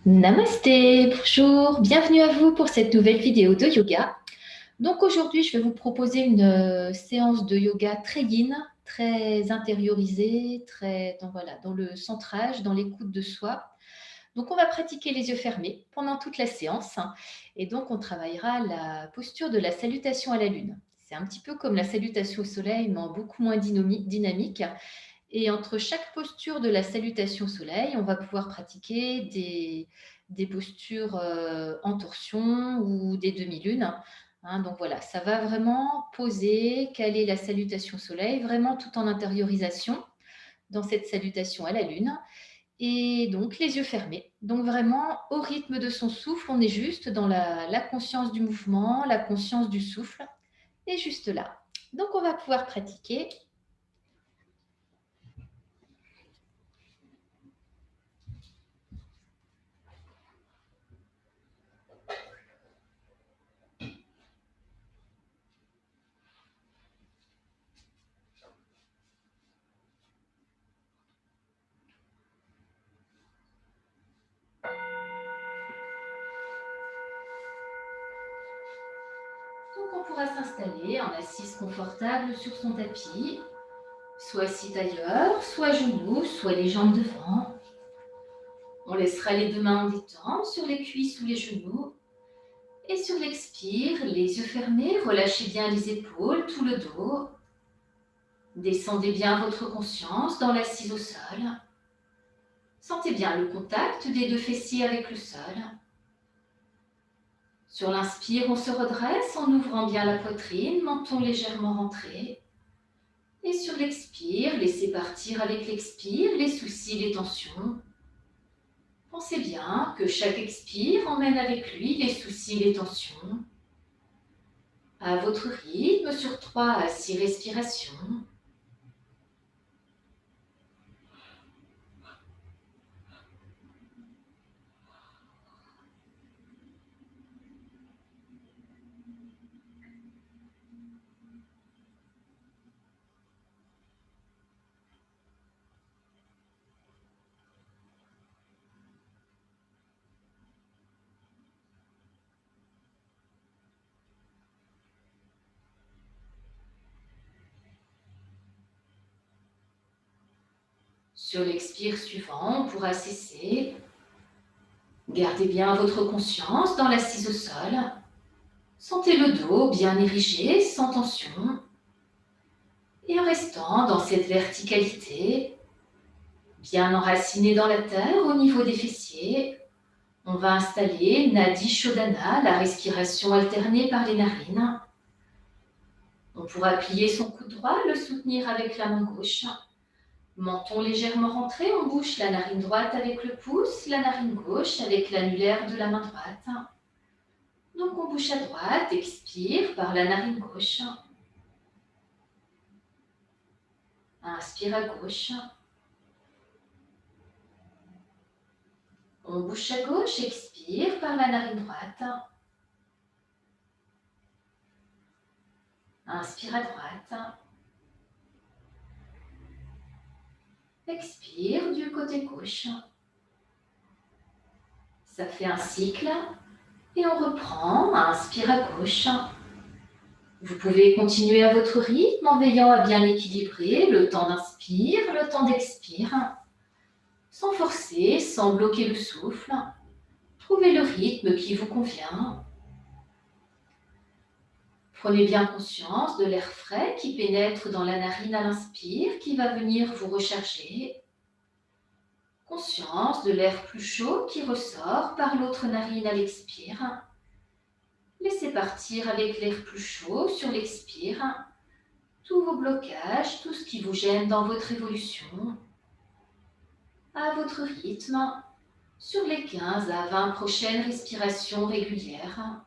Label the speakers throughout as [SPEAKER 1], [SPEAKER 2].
[SPEAKER 1] Namasté, bonjour, bienvenue à vous pour cette nouvelle vidéo de yoga. Donc aujourd'hui, je vais vous proposer une séance de yoga très yin, très intériorisée, dans le centrage, dans l'écoute de soi. Donc on va pratiquer les yeux fermés pendant toute la séance et donc on travaillera la posture de la salutation à la lune. C'est un petit peu comme la salutation au soleil, mais en beaucoup moins dynamique. Et entre chaque posture de la salutation au soleil, on va pouvoir pratiquer des postures en torsion ou des demi-lunes. Donc voilà, ça va vraiment poser, caler la salutation au soleil, vraiment tout en intériorisation dans cette salutation à la lune. Et donc les yeux fermés. Donc vraiment au rythme de son souffle, on est juste dans la conscience du mouvement, la conscience du souffle, et juste là. Donc on va pouvoir pratiquer. Donc on pourra s'installer en assise confortable sur son tapis, soit assis ailleurs, soit à genoux, soit les jambes devant. On laissera les deux mains en détente sur les cuisses ou les genoux. Et sur l'expire, les yeux fermés, relâchez bien les épaules, tout le dos. Descendez bien votre conscience dans l'assise au sol. Sentez bien le contact des deux fessiers avec le sol. Sur l'inspire, on se redresse en ouvrant bien la poitrine, menton légèrement rentré. Et sur l'expire, laissez partir avec l'expire les soucis, les tensions. Pensez bien que chaque expire emmène avec lui les soucis, les tensions. À votre rythme, sur 3 à 6 respirations. Sur l'expire suivant, on pourra cesser. Gardez bien votre conscience dans l'assise au sol. Sentez le dos bien érigé, sans tension. Et en restant dans cette verticalité, bien enraciné dans la terre au niveau des fessiers, on va installer Nadi Shodhana, la respiration alternée par les narines. On pourra plier son coude droit, le soutenir avec la main gauche. Menton légèrement rentré, on bouche la narine droite avec le pouce, la narine gauche avec l'annulaire de la main droite. Donc on bouche à droite, expire par la narine gauche. Inspire à gauche. On bouche à gauche, expire par la narine droite. Inspire à droite. Expire du côté gauche. Ça fait un cycle. Et on reprend. Inspire à gauche. Vous pouvez continuer à votre rythme en veillant à bien équilibrer le temps d'inspire, le temps d'expire. Sans forcer, sans bloquer le souffle. Trouvez le rythme qui vous convient. Prenez bien conscience de l'air frais qui pénètre dans la narine à l'inspire, qui va venir vous recharger. Conscience de l'air plus chaud qui ressort par l'autre narine à l'expire. Laissez partir avec l'air plus chaud sur l'expire tous vos blocages, tout ce qui vous gêne dans votre évolution, à votre rythme, sur les 15 à 20 prochaines respirations régulières.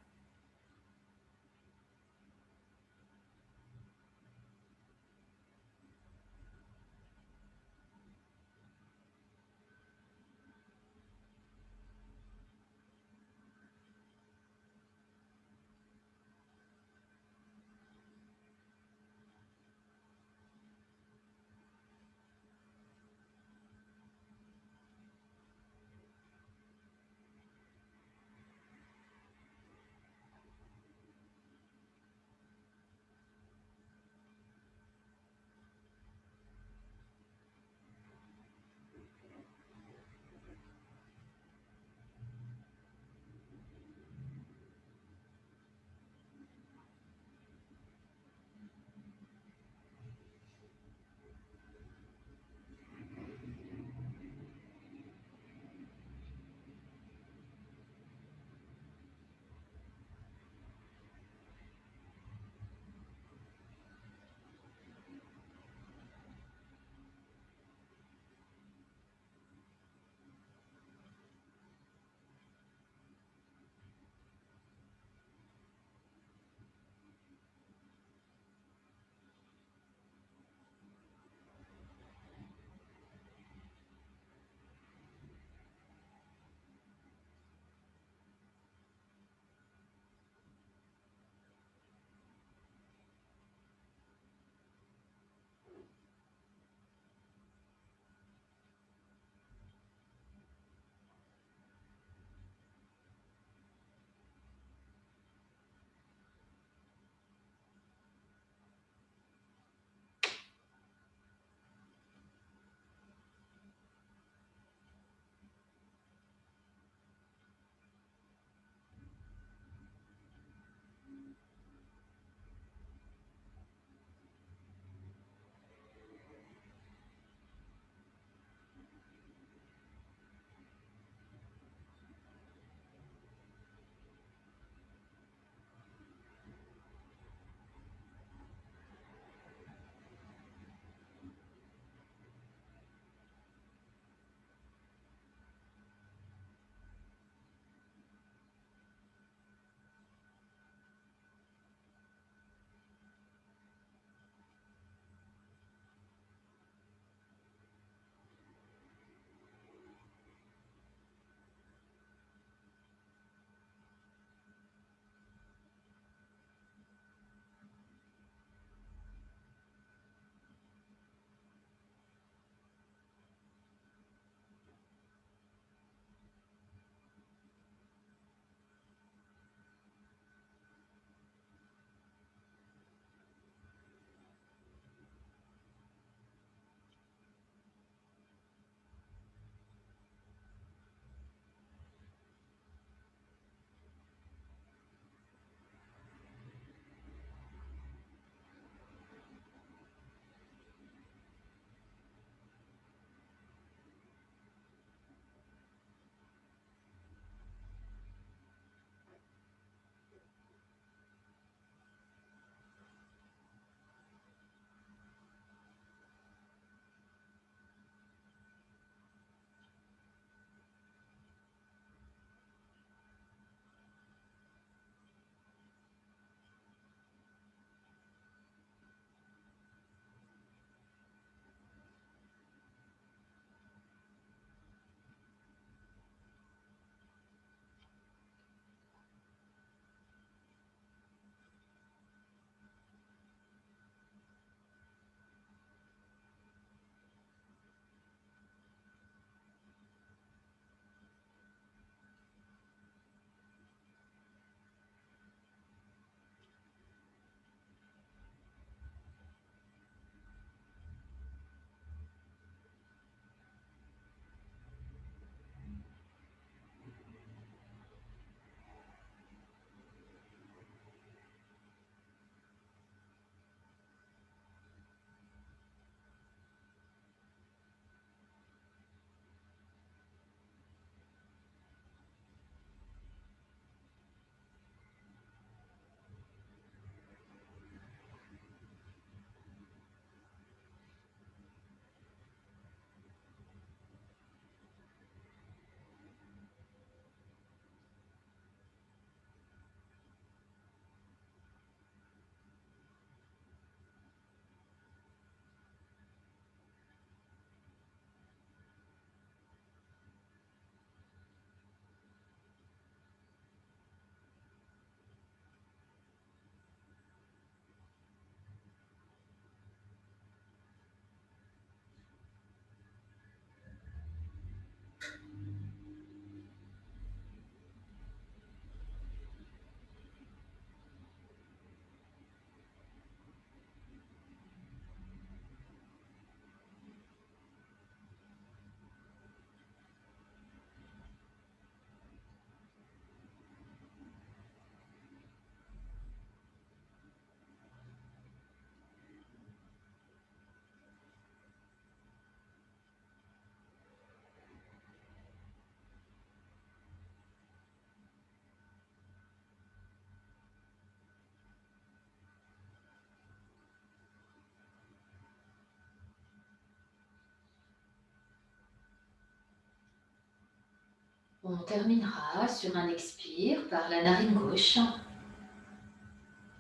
[SPEAKER 1] On terminera sur un expire par la narine gauche.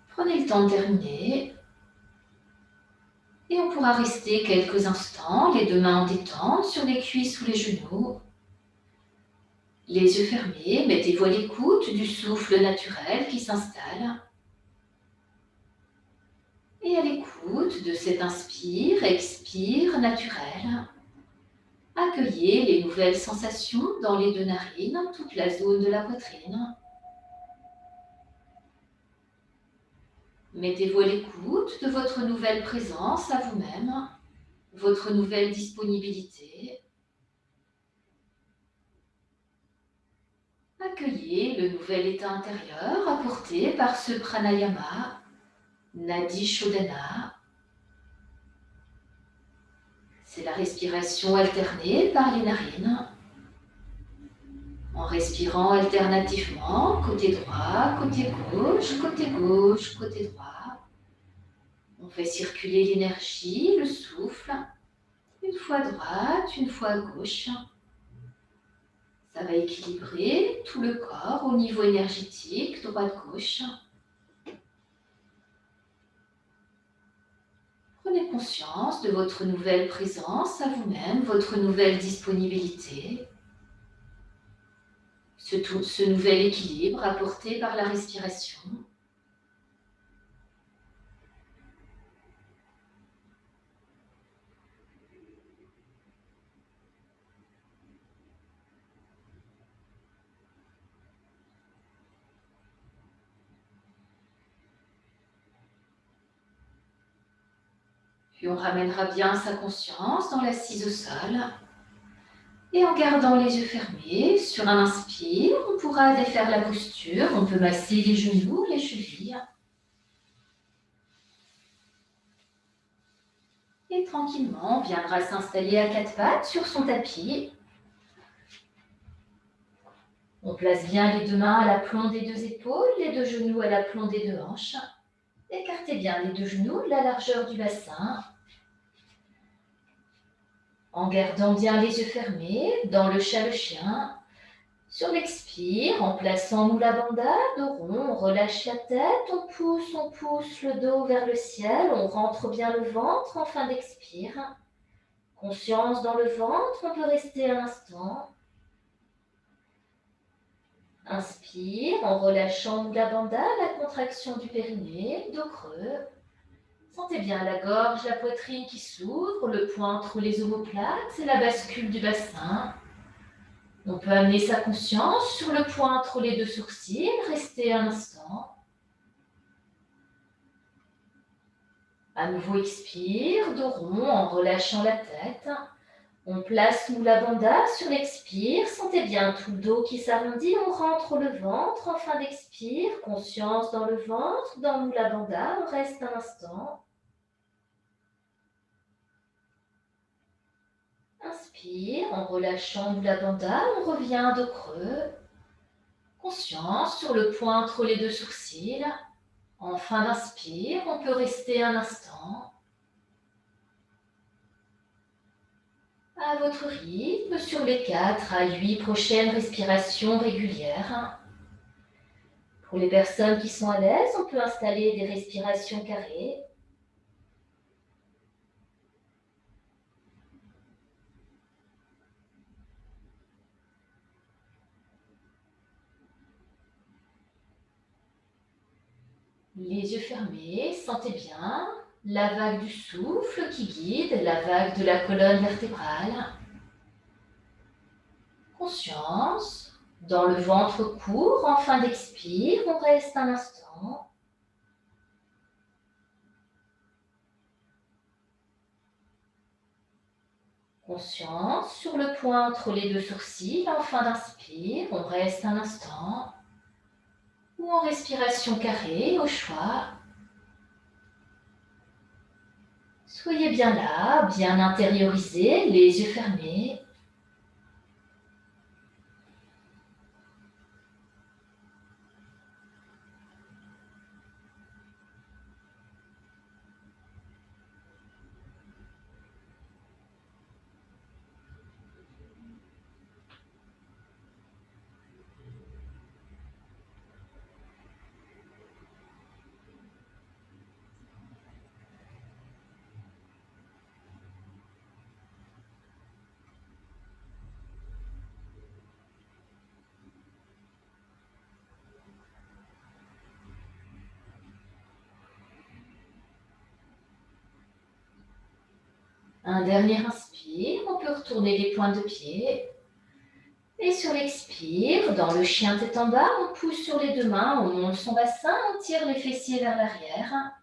[SPEAKER 1] Prenez le temps de terminer. Et on pourra rester quelques instants, les deux mains en détente sur les cuisses ou les genoux. Les yeux fermés, mettez-vous à l'écoute du souffle naturel qui s'installe. Et à l'écoute de cet inspire, expire naturel, accueillez les nouvelles sensations dans les deux narines, toute la zone de la poitrine. Mettez-vous à l'écoute de votre nouvelle présence à vous-même, votre nouvelle disponibilité. Accueillez le nouvel état intérieur apporté par ce pranayama, Nadi Shodhana. C'est la respiration alternée par les narines. En respirant alternativement, côté droit, côté gauche, côté droit. On fait circuler l'énergie, le souffle, une fois à droite, une fois à gauche. Ça va équilibrer tout le corps au niveau énergétique, droite-gauche. Prenez conscience de votre nouvelle présence à vous-même, votre nouvelle disponibilité. Ce nouvel équilibre apporté par la respiration. Puis on ramènera bien sa conscience dans l'assise au sol. Et en gardant les yeux fermés, sur un inspire, on pourra défaire la posture. On peut masser les genoux, les chevilles. Et tranquillement, on viendra s'installer à quatre pattes sur son tapis. On place bien les deux mains à l'aplomb des deux épaules, les deux genoux à l'aplomb des deux hanches. Écartez bien les deux genoux de la largeur du bassin. En gardant bien les yeux fermés, dans le chat le chien. Sur l'expire, en plaçant Mula Bandha, dos rond, on relâche la tête, on pousse le dos vers le ciel, on rentre bien le ventre en fin d'expire. Conscience dans le ventre, on peut rester un instant. Inspire en relâchant Mula Bandha, la contraction du périnée, dos creux. Sentez bien la gorge, la poitrine qui s'ouvre, le poing entre les omoplates et la bascule du bassin. On peut amener sa conscience sur le point entre les deux sourcils, rester un instant. À nouveau expire, dos rond en relâchant la tête. On place Mula Bandha sur l'expire, sentez bien tout le dos qui s'arrondit, on rentre le ventre en fin d'expire, conscience dans le ventre, dans Mula Bandha, on reste un instant. Inspire, en relâchant Mula Bandha, on revient dos creux. Conscience sur le point entre les deux sourcils. En fin d'inspire, on peut rester un instant. À votre rythme, sur les 4 à 8 prochaines respirations régulières. Pour les personnes qui sont à l'aise, on peut installer des respirations carrées. Les yeux fermés, sentez bien la vague du souffle qui guide la vague de la colonne vertébrale. Conscience, dans le ventre court, en fin d'expire, on reste un instant. Conscience sur le point entre les deux sourcils, en fin d'inspire, on reste un instant. Ou en respiration carrée, au choix. Soyez bien là, bien intériorisé, les yeux fermés. Un dernier inspire, on peut retourner les pointes de pied. Et sur l'expire, dans le chien tête en bas, on pousse sur les deux mains, on monte son bassin, on tire les fessiers vers l'arrière.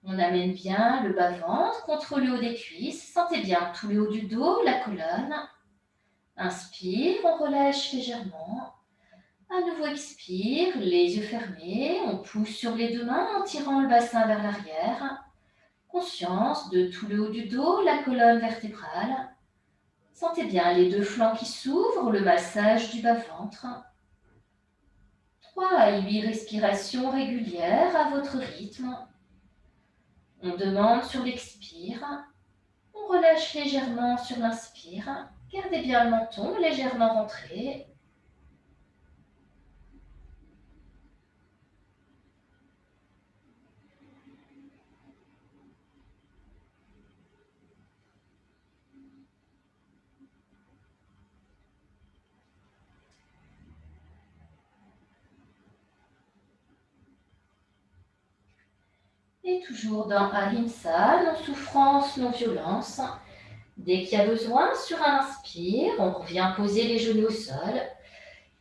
[SPEAKER 1] On amène bien le bas-ventre contre le haut des cuisses. Sentez bien tout le haut du dos, la colonne. Inspire, on relâche légèrement. À nouveau expire, les yeux fermés. On pousse sur les deux mains en tirant le bassin vers l'arrière. Conscience de tout le haut du dos, la colonne vertébrale. Sentez bien les deux flancs qui s'ouvrent, le massage du bas-ventre. 3 à 8 respirations régulières à votre rythme. On demande sur l'expire. On relâche légèrement sur l'inspire. Gardez bien le menton légèrement rentré. Et toujours dans Ahimsa, non-souffrance, non-violence. Dès qu'il y a besoin, sur un inspire, on revient poser les genoux au sol.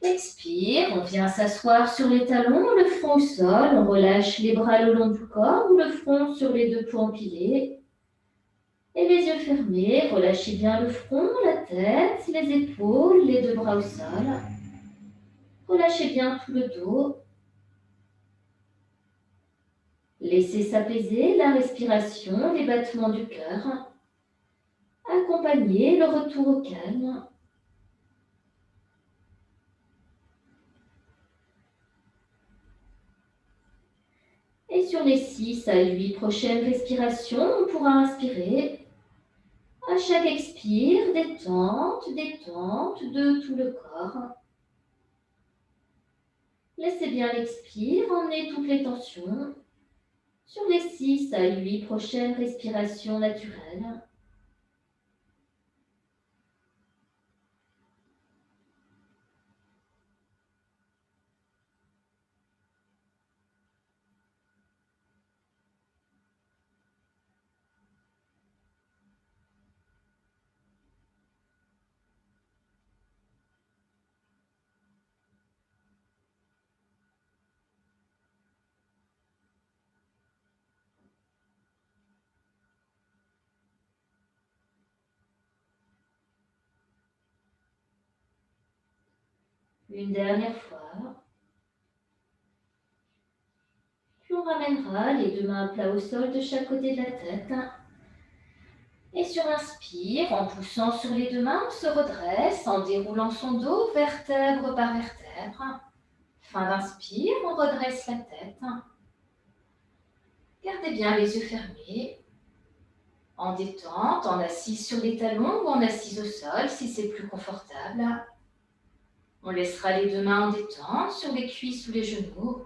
[SPEAKER 1] Expire, on vient s'asseoir sur les talons, le front au sol, on relâche les bras le long du corps ou le front sur les deux poings empilés. Et les yeux fermés, relâchez bien le front, la tête, les épaules, les deux bras au sol. Relâchez bien tout le dos. Laissez s'apaiser la respiration, les battements du cœur. Accompagnez le retour au calme. Et sur les 6 à 8 prochaines respirations, on pourra inspirer. À chaque expire, détente, détente de tout le corps. Laissez bien l'expire emmener toutes les tensions sur les 6 à 8 prochaines respirations naturelles. Une dernière fois. Puis on ramènera les deux mains à plat au sol de chaque côté de la tête. Et sur l'inspire, en poussant sur les deux mains, on se redresse en déroulant son dos vertèbre par vertèbre. Fin d'inspire, on redresse la tête. Gardez bien les yeux fermés. En détente, en assise sur les talons ou en assise au sol si c'est plus confortable. On laissera les deux mains en détente sur les cuisses ou les genoux.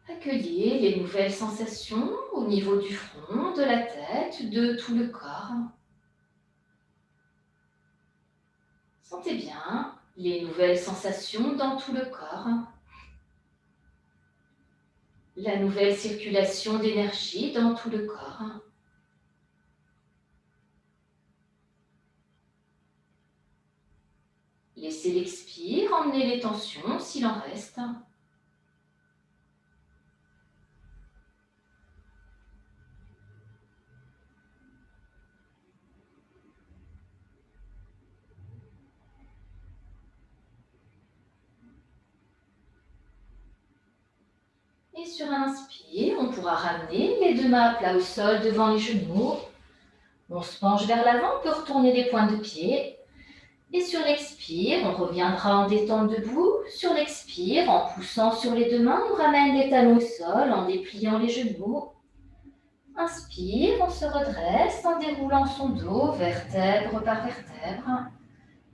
[SPEAKER 1] Accueillez les nouvelles sensations au niveau du front, de la tête, de tout le corps. Sentez bien les nouvelles sensations dans tout le corps. La nouvelle circulation d'énergie dans tout le corps. Laissez l'expire emmener les tensions s'il en reste. Et sur un inspire, on pourra ramener les deux mains à plat au sol devant les genoux. On se penche vers l'avant, on peut retourner les pointes de pied. Et sur l'expire, on reviendra en détente debout. Sur l'expire, en poussant sur les deux mains, on ramène les talons au sol en dépliant les genoux. Inspire, on se redresse en déroulant son dos vertèbre par vertèbre.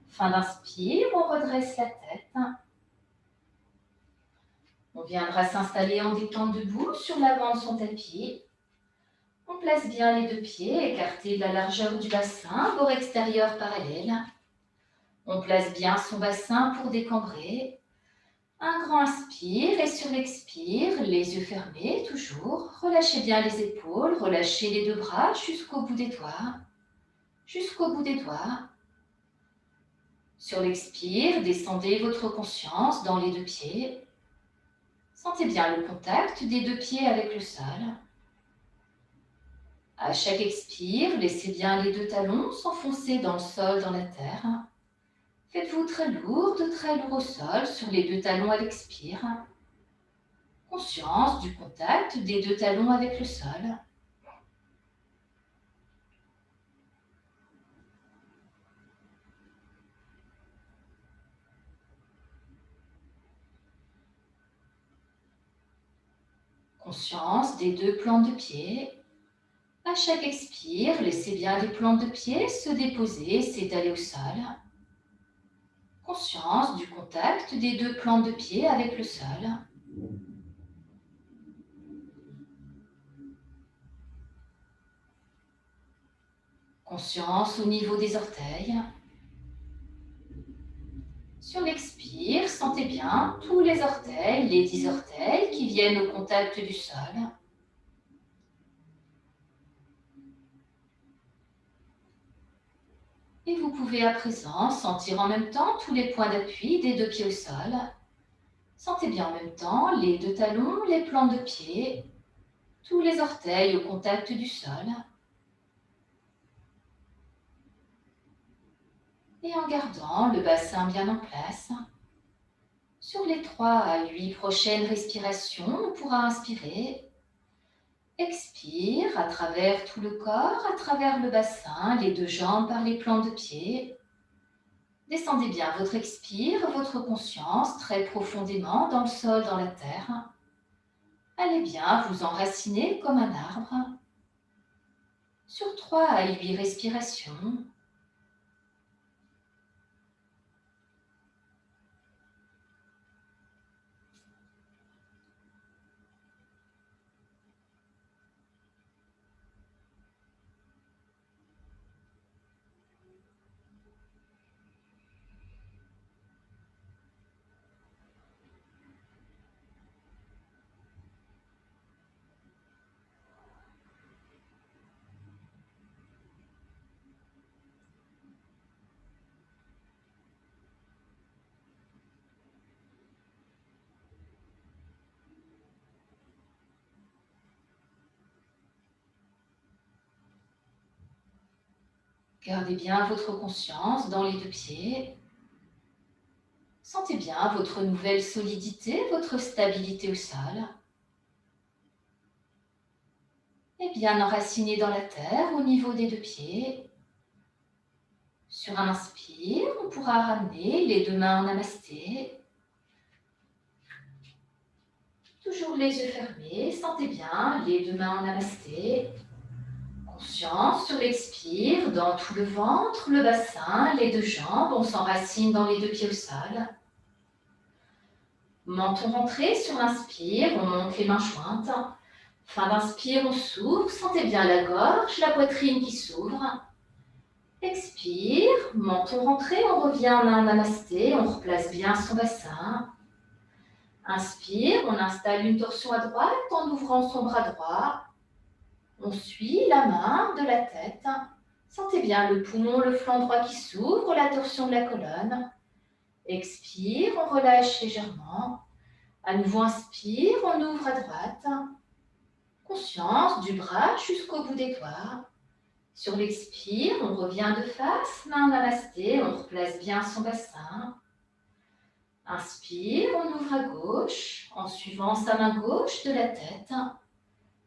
[SPEAKER 1] Fin d'inspire, on redresse la tête. On viendra s'installer en détente debout sur l'avant de son tapis. On place bien les deux pieds écartés de la largeur du bassin, bord extérieur parallèle. On place bien son bassin pour décambrer. Un grand inspire et sur l'expire, les yeux fermés, toujours. Relâchez bien les épaules, relâchez les deux bras jusqu'au bout des doigts. Jusqu'au bout des doigts. Sur l'expire, descendez votre conscience dans les deux pieds. Sentez bien le contact des deux pieds avec le sol. À chaque expire, laissez bien les deux talons s'enfoncer dans le sol, dans la terre. Faites-vous très lourd au sol sur les deux talons à l'expire. Conscience du contact des deux talons avec le sol. Conscience des deux plantes de pied. À chaque expire, laissez bien les plantes de pied se déposer, s'étaler au sol. Conscience du contact des deux plantes de pied avec le sol. Conscience au niveau des orteils. Sur l'expire, sentez bien tous les orteils, les 10 orteils qui viennent au contact du sol. Et vous pouvez à présent sentir en même temps tous les points d'appui des deux pieds au sol. Sentez bien en même temps les deux talons, les plantes de pied, tous les orteils au contact du sol. Et en gardant le bassin bien en place, sur les 3 à 8 prochaines respirations, on pourra inspirer. Expire à travers tout le corps, à travers le bassin, les deux jambes par les plantes de pied. Descendez bien votre expire, votre conscience très profondément dans le sol, dans la terre. Allez bien vous enraciner comme un arbre. Sur 3 à 8 respirations, gardez bien votre conscience dans les deux pieds. Sentez bien votre nouvelle solidité, votre stabilité au sol. Et bien enraciné dans la terre au niveau des deux pieds. Sur un inspire, on pourra ramener les deux mains en namasté. Toujours les yeux fermés, sentez bien les deux mains en namasté. Conscience sur l'expire, dans tout le ventre, le bassin, les deux jambes, on s'enracine dans les deux pieds au sol. Menton rentré sur l'inspire, on monte les mains jointes. Fin d'inspire, on s'ouvre, sentez bien la gorge, la poitrine qui s'ouvre. Expire, menton rentré, on revient en un namasté, on replace bien son bassin. Inspire, on installe une torsion à droite en ouvrant son bras droit. On suit la main de la tête. Sentez bien le poumon, le flanc droit qui s'ouvre, la torsion de la colonne. Expire, on relâche légèrement. À nouveau, inspire, on ouvre à droite. Conscience du bras jusqu'au bout des doigts. Sur l'expire, on revient de face, main namasté, on replace bien son bassin. Inspire, on ouvre à gauche, en suivant sa main gauche de la tête.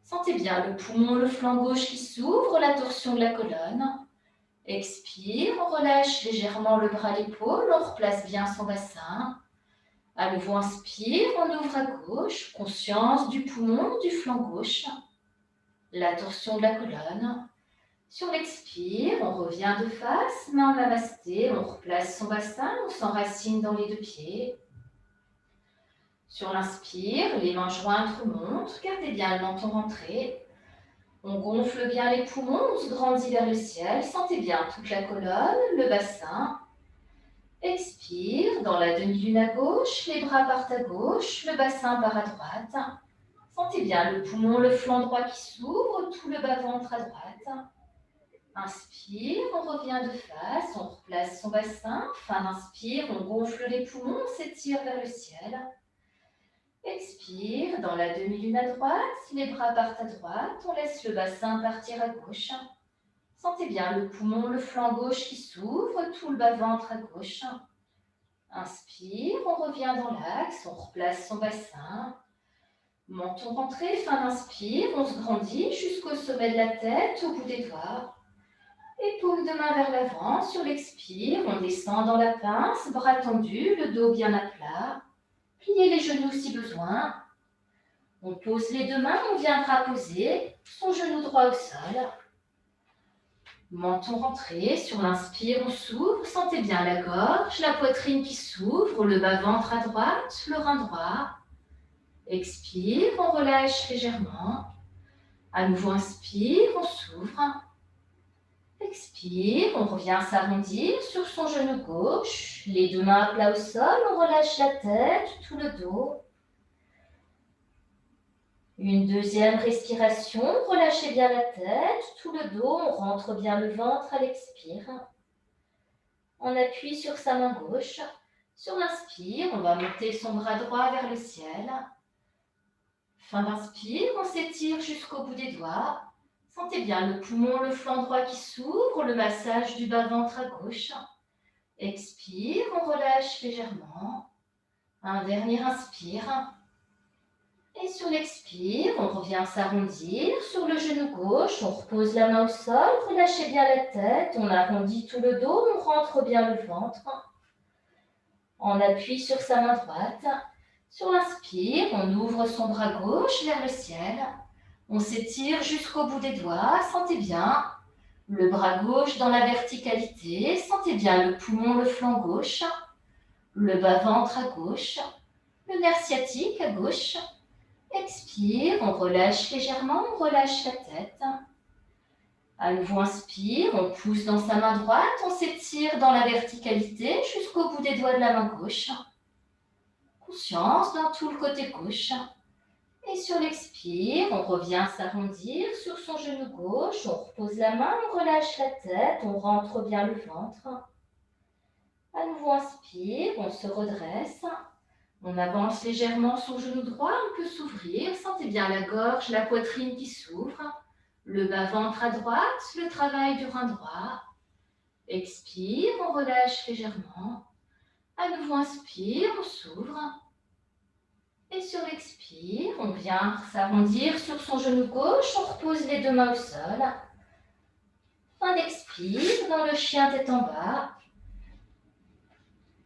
[SPEAKER 1] Sentez bien le poumon, le flanc gauche qui s'ouvre, la torsion de la colonne. Expire, on relâche légèrement le bras, l'épaule, on replace bien son bassin. À nouveau, inspire, on ouvre à gauche, conscience du poumon, du flanc gauche. La torsion de la colonne. Sur l'expire, on revient de face, main namasté, on replace son bassin, on s'enracine dans les deux pieds. Sur l'inspire, les mains jointes remontent, gardez bien le menton rentré. On gonfle bien les poumons, on se grandit vers le ciel, sentez bien toute la colonne, le bassin. Expire, dans la demi-lune à gauche, les bras partent à gauche, le bassin part à droite. Sentez bien le poumon, le flanc droit qui s'ouvre, tout le bas-ventre à droite. Inspire, on revient de face, on replace son bassin. Fin d'inspire, on gonfle les poumons, on s'étire vers le ciel. Expire, dans la demi-lune à droite, les bras partent à droite, on laisse le bassin partir à gauche. Sentez bien le poumon, le flanc gauche qui s'ouvre, tout le bas-ventre à gauche. Inspire, on revient dans l'axe, on replace son bassin. Menton rentré, fin d'inspire, on se grandit jusqu'au sommet de la tête, au bout des doigts. Et paume de main vers l'avant, sur l'expire, on descend dans la pince, bras tendus, le dos bien à plat. Pliez les genoux si besoin. On pose les deux mains, on viendra poser son genou droit au sol. Menton rentré, sur l'inspire, on s'ouvre, sentez bien la gorge, la poitrine qui s'ouvre, le bas-ventre à droite, le rein droit. Expire, on relâche légèrement. À nouveau, inspire, on s'ouvre. Expire, on revient s'arrondir sur son genou gauche. Les deux mains à plat au sol, on relâche la tête, tout le dos. Une deuxième respiration, relâchez bien la tête, tout le dos, on rentre bien le ventre à l'expire. On appuie sur sa main gauche. Sur l'inspire, on va monter son bras droit vers le ciel. Fin d'inspire, on s'étire jusqu'au bout des doigts. Sentez bien le poumon, le flanc droit qui s'ouvre, le massage du bas-ventre à gauche. Expire, on relâche légèrement. Un dernier inspire. Et sur l'expire, on revient s'arrondir. Sur le genou gauche, on repose la main au sol, relâchez bien la tête, on arrondit tout le dos, on rentre bien le ventre. On appuie sur sa main droite. Sur l'inspire, on ouvre son bras gauche vers le ciel. On s'étire jusqu'au bout des doigts, sentez bien le bras gauche dans la verticalité, sentez bien le poumon, le flanc gauche, le bas-ventre à gauche, le nerf sciatique à gauche. Expire, on relâche légèrement, on relâche la tête. À nouveau, inspire, on pousse dans sa main droite, on s'étire dans la verticalité jusqu'au bout des doigts de la main gauche. Conscience dans tout le côté gauche. Et sur l'expire, on revient s'arrondir sur son genou gauche, on repose la main, on relâche la tête, on rentre bien le ventre. À nouveau, inspire, on se redresse. On avance légèrement son genou droit, on peut s'ouvrir. Sentez bien la gorge, la poitrine qui s'ouvre. Le bas-ventre à droite, le travail du rein droit. Expire, on relâche légèrement. À nouveau, inspire, on s'ouvre. Et sur l'expire, on vient s'arrondir sur son genou gauche, on repose les deux mains au sol. Fin d'expire, dans le chien tête en bas.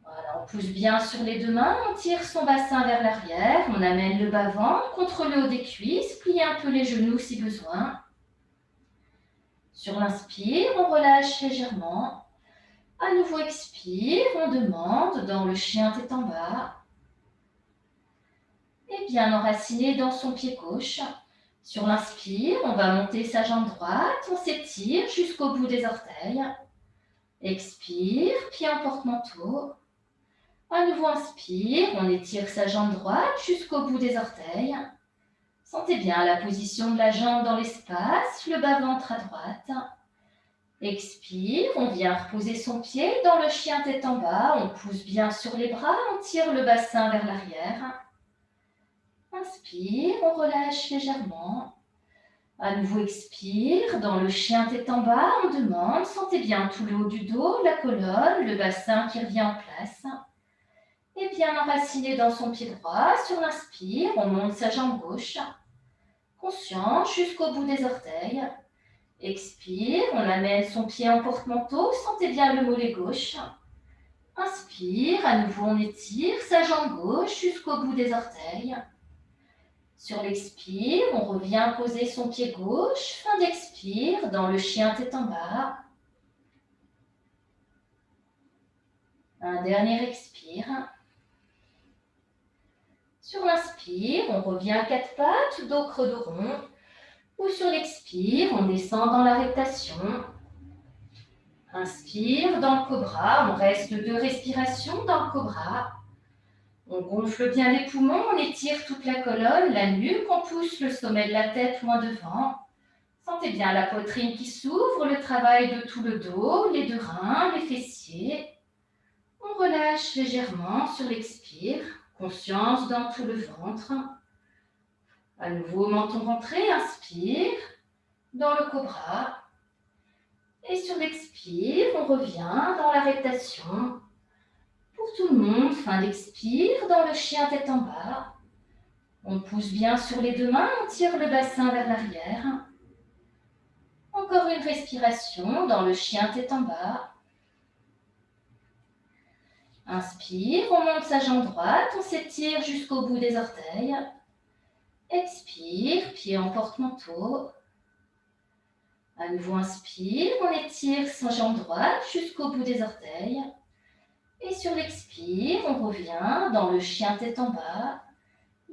[SPEAKER 1] Voilà, on pousse bien sur les deux mains, on tire son bassin vers l'arrière, on amène le bas-ventre contre le haut des cuisses, plie un peu les genoux si besoin. Sur l'inspire, on relâche légèrement. À nouveau expire, on demande dans le chien tête en bas. Et bien enraciné dans son pied gauche. Sur l'inspire, on va monter sa jambe droite, on s'étire jusqu'au bout des orteils. Expire, pied en porte-manteau. À nouveau, inspire, on étire sa jambe droite jusqu'au bout des orteils. Sentez bien la position de la jambe dans l'espace, le bas-ventre à droite. Expire, on vient reposer son pied dans le chien tête en bas, on pousse bien sur les bras, on tire le bassin vers l'arrière. Inspire, on relâche légèrement. À nouveau, expire, dans le chien tête en bas, on demande, sentez bien tout le haut du dos, la colonne, le bassin qui revient en place. Et bien enraciné dans son pied droit, sur l'inspire, on monte sa jambe gauche. Conscient jusqu'au bout des orteils. Expire, on amène son pied en porte-manteau, sentez bien le mollet gauche. Inspire, à nouveau on étire sa jambe gauche jusqu'au bout des orteils. Sur l'expire, on revient poser son pied gauche. Fin d'expire, dans le chien tête en bas. Un dernier expire. Sur l'inspire, on revient à quatre pattes, dos creux, dos rond. Ou sur l'expire, on descend dans la rectation. Inspire dans le cobra, on reste 2 respirations dans le cobra. On gonfle bien les poumons, on étire toute la colonne, la nuque, on pousse le sommet de la tête loin devant. Sentez bien la poitrine qui s'ouvre, le travail de tout le dos, les 2 reins, les fessiers. On relâche légèrement sur l'expire, conscience dans tout le ventre. À nouveau, menton rentré, inspire dans le cobra. Et sur l'expire, on revient dans l'arrêtation. Pour tout le monde, fin d'expire, dans le chien tête en bas. On pousse bien sur les 2 mains, on tire le bassin vers l'arrière. Encore une respiration dans le chien tête en bas. Inspire, on monte sa jambe droite, on s'étire jusqu'au bout des orteils. Expire, pied en porte-manteau. À nouveau, inspire, on étire sa jambe droite jusqu'au bout des orteils. Et sur l'expire, on revient dans le chien tête en bas.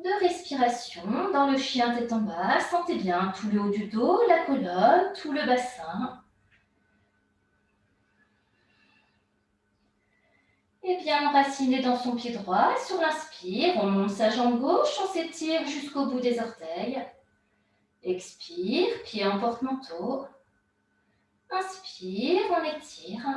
[SPEAKER 1] 2 respirations dans le chien tête en bas. Sentez bien tout le haut du dos, la colonne, tout le bassin. Et bien enraciné dans son pied droit. Sur l'inspire, on monte sa jambe gauche, on s'étire jusqu'au bout des orteils. Expire, pied en porte-manteau. Inspire, on étire.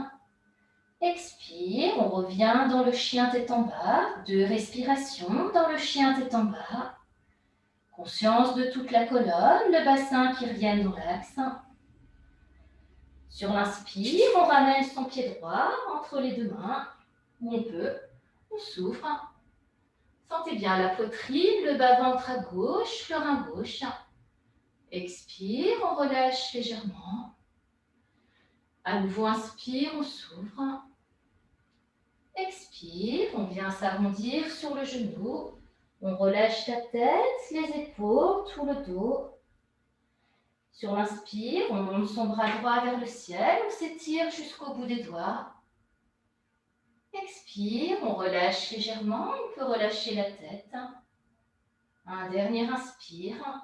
[SPEAKER 1] Expire, on revient dans le chien tête en bas. 2 respirations dans le chien tête en bas. Conscience de toute la colonne, le bassin qui revient dans l'axe. Sur l'inspire, on ramène son pied droit entre les 2 mains, où on peut. On s'ouvre. Sentez bien la poitrine, le bas-ventre à gauche, le rein gauche. Expire, on relâche légèrement. À nouveau, inspire, on s'ouvre. Expire, on vient s'arrondir sur le genou. On relâche la tête, les épaules, tout le dos. Sur l'inspire, on monte son bras droit vers le ciel, on s'étire jusqu'au bout des doigts. Expire, on relâche légèrement, on peut relâcher la tête. Un dernier inspire.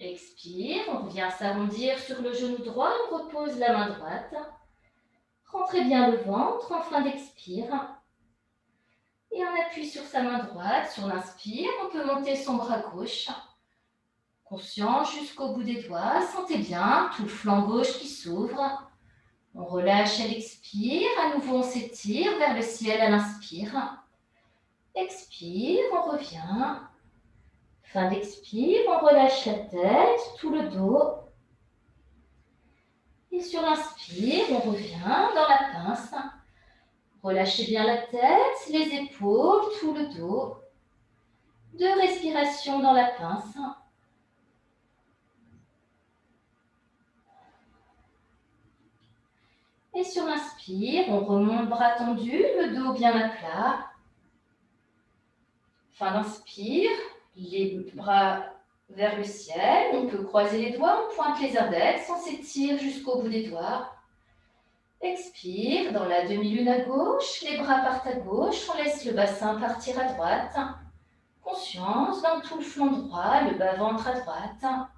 [SPEAKER 1] Expire, on vient s'arrondir sur le genou droit, on repose la main droite. Rentrez bien le ventre en fin d'expire. Et on appuie sur sa main droite, sur l'inspire, on peut monter son bras gauche. Conscience jusqu'au bout des doigts, sentez bien tout le flanc gauche qui s'ouvre. On relâche à l'expire, à nouveau on s'étire vers le ciel à l'inspire. Expire, on revient. Fin d'expire, on relâche la tête, tout le dos. Et sur l'inspire, on revient dans la pince. Relâchez bien la tête, les épaules, tout le dos. 2 respirations dans la pince. Et sur l'inspire, on remonte bras tendus, le dos bien à plat. Fin d'inspire, les bras vers le ciel. On peut croiser les doigts, on pointe les index, on s'étire jusqu'au bout des doigts. Expire, dans la demi-lune à gauche, les bras partent à gauche, on laisse le bassin partir à droite. Conscience dans tout le flanc droit, le bas-ventre à droite.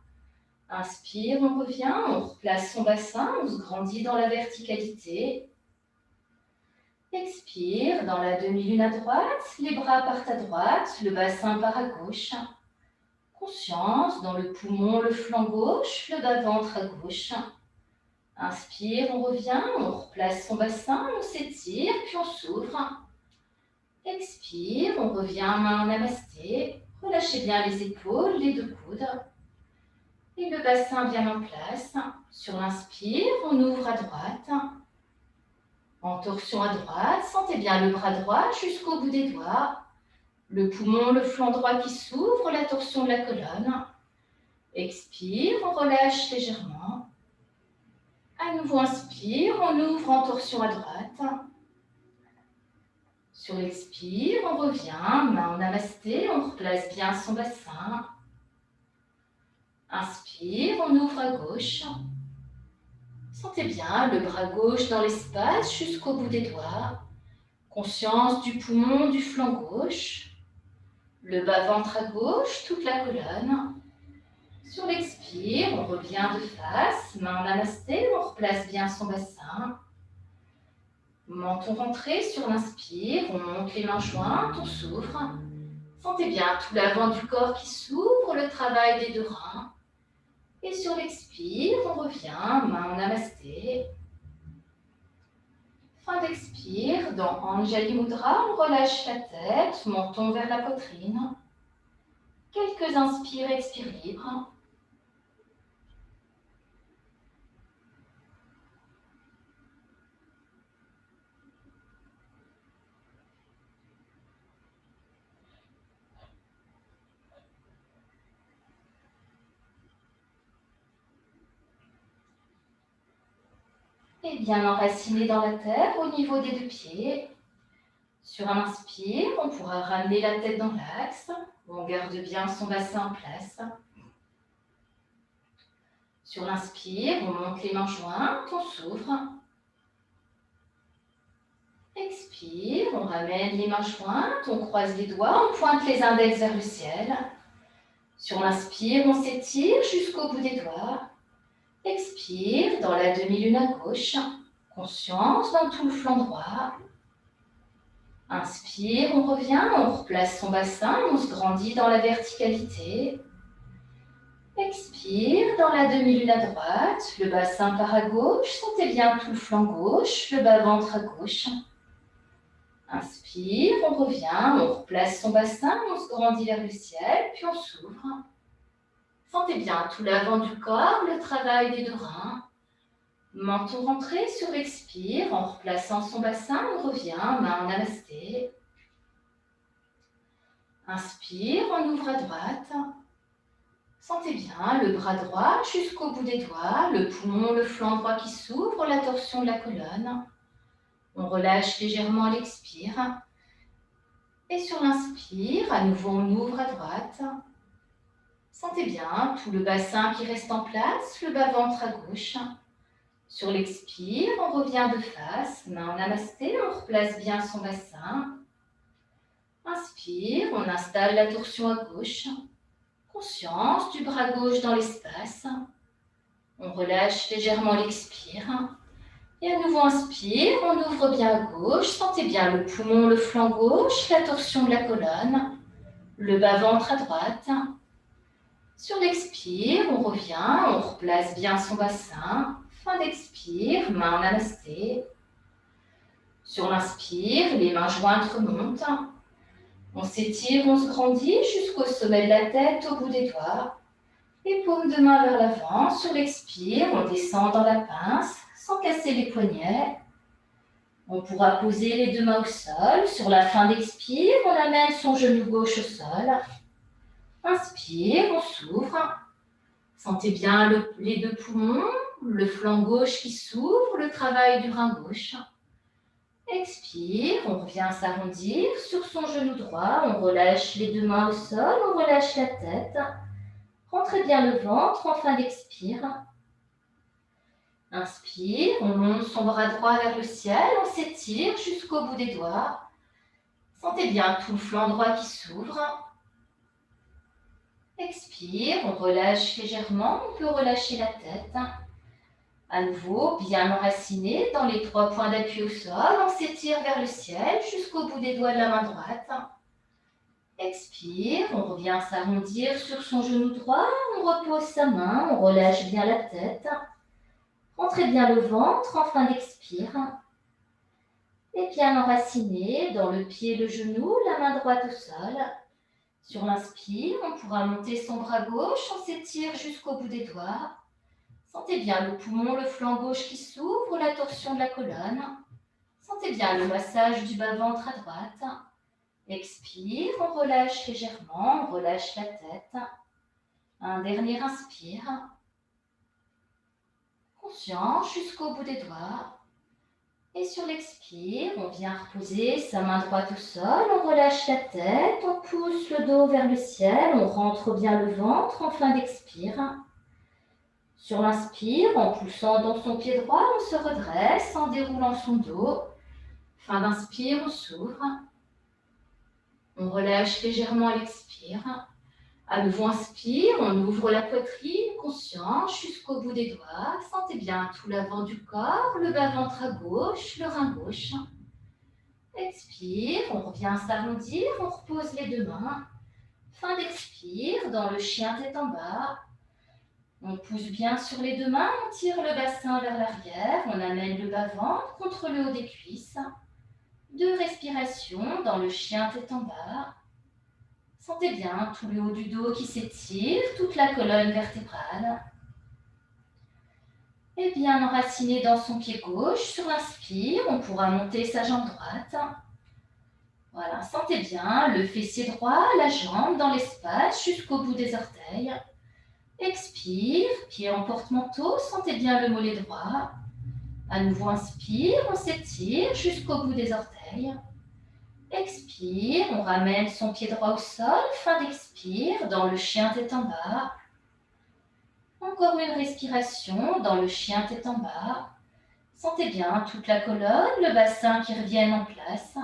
[SPEAKER 1] Inspire, on revient, on replace son bassin, on se grandit dans la verticalité. Expire, dans la demi-lune à droite, les bras partent à droite, le bassin part à gauche. Conscience dans le poumon, le flanc gauche, le bas-ventre à gauche. Inspire, on revient, on replace son bassin, on s'étire, puis on s'ouvre. Expire, on revient main en namasté. Relâchez bien les épaules, les 2 coudes. Et le bassin bien en place. Sur l'inspire, on ouvre à droite. En torsion à droite, sentez bien le bras droit jusqu'au bout des doigts. Le poumon, le flanc droit qui s'ouvre, la torsion de la colonne. Expire, on relâche légèrement. À nouveau, inspire, on ouvre en torsion à droite. Sur l'expire, on revient, main en namasté, on replace bien son bassin. Inspire, on ouvre à gauche. Sentez bien le bras gauche dans l'espace jusqu'au bout des doigts. Conscience du poumon, du flanc gauche. Le bas-ventre à gauche, toute la colonne. Sur l'expire, on revient de face, main en namasté, on replace bien son bassin. Menton rentré sur l'inspire, on monte les mains jointes, on s'ouvre. Sentez bien tout l'avant du corps qui s'ouvre, le travail des deux reins. Et sur l'expire, on revient, main en namasté. Fin d'expire, dans Anjali Mudra, on relâche la tête, menton vers la poitrine. Quelques inspires, expires libres. Et bien enraciné dans la terre au niveau des deux pieds. Sur un inspire, on pourra ramener la tête dans l'axe. On garde bien son bassin en place. Sur l'inspire, on monte les mains jointes, on s'ouvre. Expire, on ramène les mains jointes, on croise les doigts, on pointe les index vers le ciel. Sur l'inspire, on s'étire jusqu'au bout des doigts. Expire dans la demi-lune à gauche. Conscience dans tout le flanc droit. Inspire, on revient, on replace son bassin, on se grandit dans la verticalité. Expire dans la demi-lune à droite, le bassin part à gauche, sentez bien tout le flanc gauche, le bas-ventre à gauche. Inspire, on revient, on replace son bassin, on se grandit vers le ciel, puis on s'ouvre. Sentez bien tout l'avant du corps, le travail des deux reins. Menton rentré sur l'expire, en replaçant son bassin, on revient, main en namasté. Inspire, on ouvre à droite. Sentez bien le bras droit jusqu'au bout des doigts, le poumon, le flanc droit qui s'ouvre, la torsion de la colonne. On relâche légèrement à l'expire. Et sur l'inspire, à nouveau on ouvre à droite. Sentez bien tout le bassin qui reste en place, le bas-ventre à gauche. Sur l'expire, on revient de face, main en namasté, on replace bien son bassin. Inspire, on installe la torsion à gauche. Conscience du bras gauche dans l'espace. On relâche légèrement l'expire. Et à nouveau inspire, on ouvre bien à gauche. Sentez bien le poumon, le flanc gauche, la torsion de la colonne. Le bas-ventre à droite. Sur l'expire, on revient, on replace bien son bassin. Fin d'expire, main en namasté. Sur l'inspire, les mains jointes remontent. On s'étire, on se grandit jusqu'au sommet de la tête, au bout des doigts. Et paumes de main vers l'avant. Sur l'expire, on descend dans la pince, sans casser les poignets. On pourra poser les deux mains au sol. Sur la fin d'expire, on amène son genou gauche au sol. Inspire, on s'ouvre. Sentez bien les deux poumons, le flanc gauche qui s'ouvre, le travail du rein gauche. Expire, on revient s'arrondir sur son genou droit, on relâche les deux mains au sol, on relâche la tête. Rentrez bien le ventre en fin d'expire. Inspire, on monte son bras droit vers le ciel, on s'étire jusqu'au bout des doigts. Sentez bien tout le flanc droit qui s'ouvre. Expire, on relâche légèrement, on peut relâcher la tête. À nouveau, bien enraciné dans les 3 points d'appui au sol, on s'étire vers le ciel jusqu'au bout des doigts de la main droite. Expire, on revient s'arrondir sur son genou droit, on repose sa main, on relâche bien la tête. Rentrez bien le ventre en fin d'expire. Et bien enraciné dans le pied et le genou, la main droite au sol. Sur l'inspire, on pourra monter son bras gauche, on s'étire jusqu'au bout des doigts. Sentez bien le poumon, le flanc gauche qui s'ouvre, la torsion de la colonne. Sentez bien le massage du bas-ventre à droite. Expire, on relâche légèrement, on relâche la tête. Un dernier inspire. Conscience jusqu'au bout des doigts. Et sur l'expire, on vient reposer sa main droite au sol, on relâche la tête, on pousse le dos vers le ciel, on rentre bien le ventre en fin d'expire. Sur l'inspire, en poussant dans son pied droit, on se redresse en déroulant son dos. Fin d'inspire, on s'ouvre. On relâche légèrement à l'expire. À nouveau, inspire, on ouvre la poitrine, conscient, jusqu'au bout des doigts. Sentez bien tout l'avant du corps, le bas-ventre à gauche, le rein gauche. Expire, on revient s'arrondir, on repose les deux mains. Fin d'expire, dans le chien tête en bas. On pousse bien sur les deux mains, on tire le bassin vers l'arrière, on amène le bas-ventre contre le haut des cuisses. 2 respirations dans le chien tête en bas. Sentez bien tout le haut du dos qui s'étire, toute la colonne vertébrale. Et bien enraciné dans son pied gauche, sur l'inspire, on pourra monter sa jambe droite. Voilà, sentez bien le fessier droit, la jambe dans l'espace jusqu'au bout des orteils. Expire, pied en porte-manteau, sentez bien le mollet droit. À nouveau, inspire, on s'étire jusqu'au bout des orteils. Expire, on ramène son pied droit au sol. Fin d'expire, dans le chien tête en bas. Encore une respiration dans le chien tête en bas. Sentez bien toute la colonne, le bassin qui reviennent en place.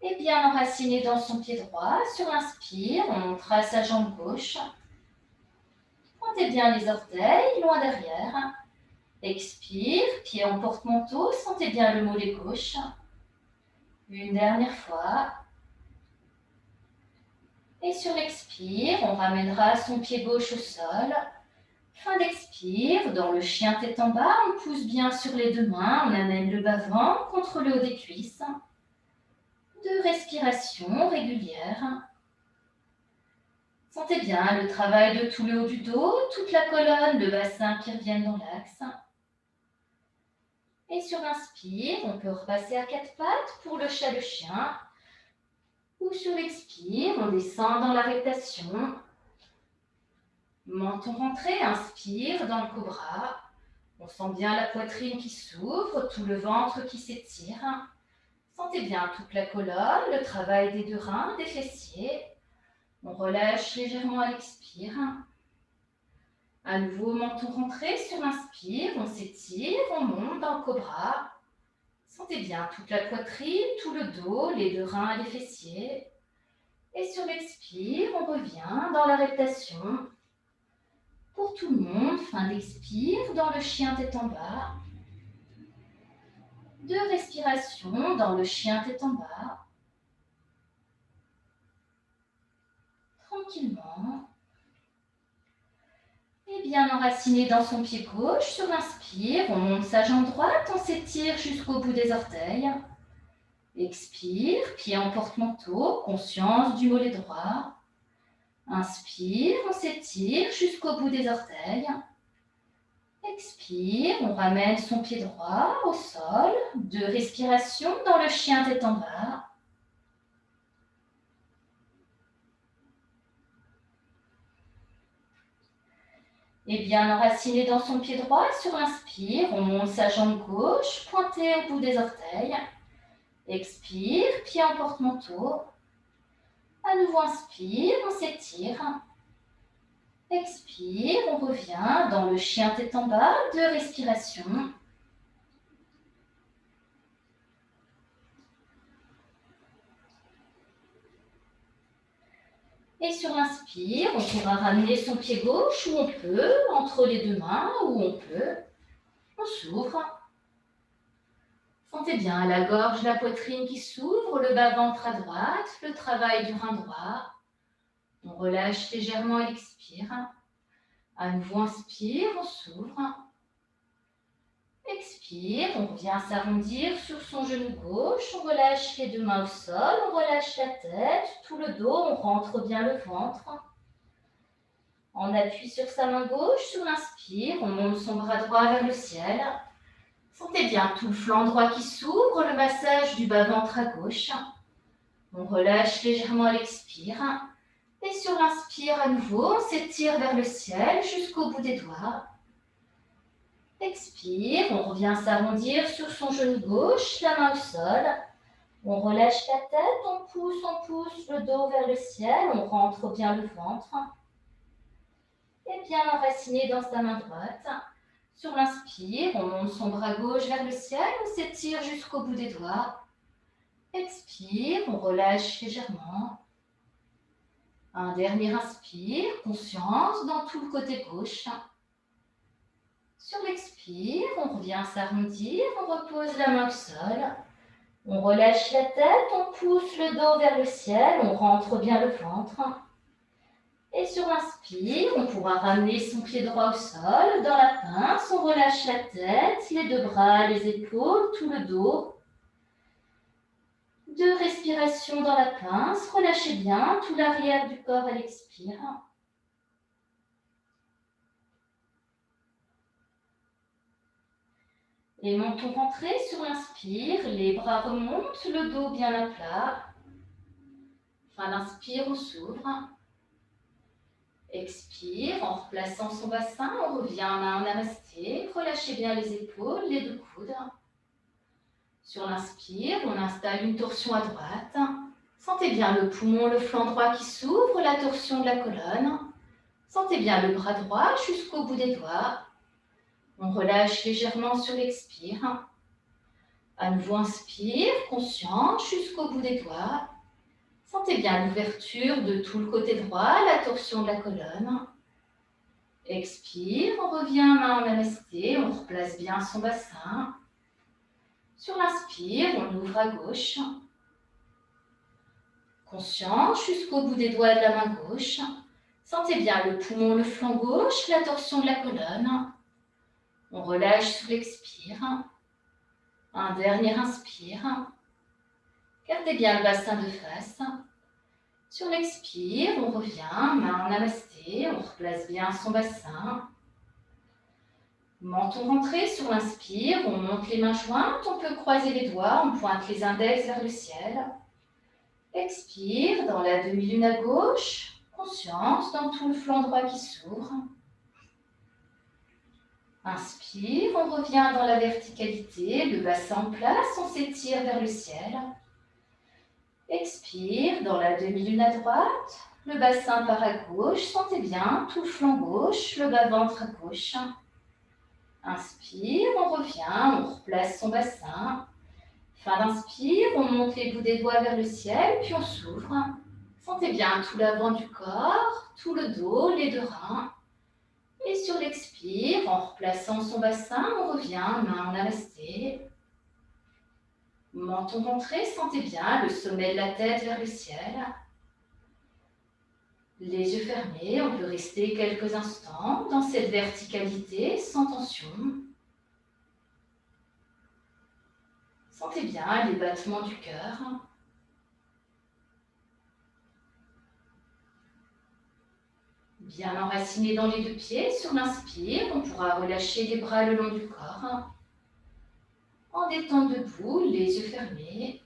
[SPEAKER 1] Et bien enraciné dans son pied droit. Sur l'inspire, on montera sa jambe gauche. Pointez bien les orteils, loin derrière. Expire, pied en porte-manteau, sentez bien le mollet gauche. Une dernière fois. Et sur l'expire, on ramènera son pied gauche au sol. Fin d'expire, dans le chien tête en bas, on pousse bien sur les deux mains, on amène le bas-ventre contre le haut des cuisses. 2 respirations régulières. Sentez bien le travail de tout le haut du dos, toute la colonne, le bassin qui reviennent dans l'axe. Et sur l'inspire, on peut repasser à 4 pattes pour le chat de chien. Ou sur l'expire, on descend dans l'arrêtation. Menton rentré, inspire dans le cobra. On sent bien la poitrine qui s'ouvre, tout le ventre qui s'étire. Sentez bien toute la colonne, le travail des deux reins, des fessiers. On relâche légèrement à l'expire. À nouveau, menton rentré sur l'inspire, on s'étire, on monte dans le cobra. Sentez bien toute la poitrine, tout le dos, les deux reins et les fessiers. Et sur l'expire, on revient dans l'arrêtation. Pour tout le monde, fin d'expire, dans le chien tête en bas. 2 respirations dans le chien tête en bas. Tranquillement. Et bien enraciné dans son pied gauche, sur l'inspire, on monte sa jambe droite, on s'étire jusqu'au bout des orteils. Expire, pied en porte-manteau, conscience du mollet droit. Inspire, on s'étire jusqu'au bout des orteils. Expire, on ramène son pied droit au sol. 2 respirations dans le chien tête en bas. Et bien enraciné dans son pied droit, sur l'inspire, on monte sa jambe gauche, pointée au bout des orteils. Expire, pied en porte-manteau. À nouveau, inspire, on s'étire. Expire, on revient dans le chien tête en bas, 2 respirations. Et sur l'inspire, on pourra ramener son pied gauche où on peut, entre les deux mains où on peut. On s'ouvre. Sentez bien la gorge, la poitrine qui s'ouvre, le bas-ventre à droite, le travail du rein droit. On relâche légèrement à l'expire. À nouveau, inspire, on s'ouvre. Expire, on revient s'arrondir sur son genou gauche. On relâche les deux mains au sol, on relâche la tête, tout le dos, on rentre bien le ventre. On appuie sur sa main gauche, sur l'inspire, on monte son bras droit vers le ciel. Sentez bien tout le flanc droit qui s'ouvre, le massage du bas-ventre à gauche. On relâche légèrement à l'expire. Et sur l'inspire à nouveau, on s'étire vers le ciel jusqu'au bout des doigts. Expire, on revient s'arrondir sur son genou gauche, la main au sol. On relâche la tête, on pousse le dos vers le ciel, on rentre bien le ventre. Et bien enraciné dans sa main droite. Sur l'inspire, on monte son bras gauche vers le ciel, on s'étire jusqu'au bout des doigts. Expire, on relâche légèrement. Un dernier inspire, conscience dans tout le côté gauche. Sur l'expire, on revient s'arrondir, on repose la main au sol. On relâche la tête, on pousse le dos vers le ciel, on rentre bien le ventre. Et sur l'inspire, on pourra ramener son pied droit au sol. Dans la pince, on relâche la tête, les deux bras, les épaules, tout le dos. 2 respirations dans la pince. Relâchez bien tout l'arrière du corps à l'expire. Et menton rentré sur l'inspire, les bras remontent, le dos bien à plat. Fin d'inspire, on s'ouvre. Expire, en replaçant son bassin, on revient main en namasté. Relâchez bien les épaules, les deux coudes. Sur l'inspire, on installe une torsion à droite. Sentez bien le poumon, le flanc droit qui s'ouvre, la torsion de la colonne. Sentez bien le bras droit jusqu'au bout des doigts. On relâche légèrement sur l'expire. À nouveau, inspire, conscient, jusqu'au bout des doigts. Sentez bien l'ouverture de tout le côté droit, la torsion de la colonne. Expire, on revient main en namasté, on replace bien son bassin. Sur l'inspire, on ouvre à gauche. Conscient, jusqu'au bout des doigts de la main gauche. Sentez bien le poumon, le flanc gauche, la torsion de la colonne. On relâche sous l'expire. Un dernier inspire. Gardez bien le bassin de face. Sur l'expire, on revient, main en namasté, on replace bien son bassin. Menton rentré sur l'inspire, on monte les mains jointes, on peut croiser les doigts, on pointe les index vers le ciel. Expire dans la demi-lune à gauche, conscience dans tout le flanc droit qui s'ouvre. Inspire, on revient dans la verticalité, le bassin en place, on s'étire vers le ciel. Expire dans la demi-lune à droite, le bassin part à gauche, sentez bien tout le flanc gauche, le bas-ventre à gauche. Inspire, on revient, on replace son bassin. Fin d'inspire, on monte les bouts des doigts vers le ciel, puis on s'ouvre. Sentez bien tout l'avant du corps, tout le dos, les deux reins. Et sur l'expire, en replaçant son bassin, on revient, main en namasté. Menton rentré, sentez bien le sommet de la tête vers le ciel. Les yeux fermés, on peut rester quelques instants dans cette verticalité sans tension. Sentez bien les battements du cœur. Bien enraciné dans les deux pieds, sur l'inspire, on pourra relâcher les bras le long du corps. En détend debout, les yeux fermés.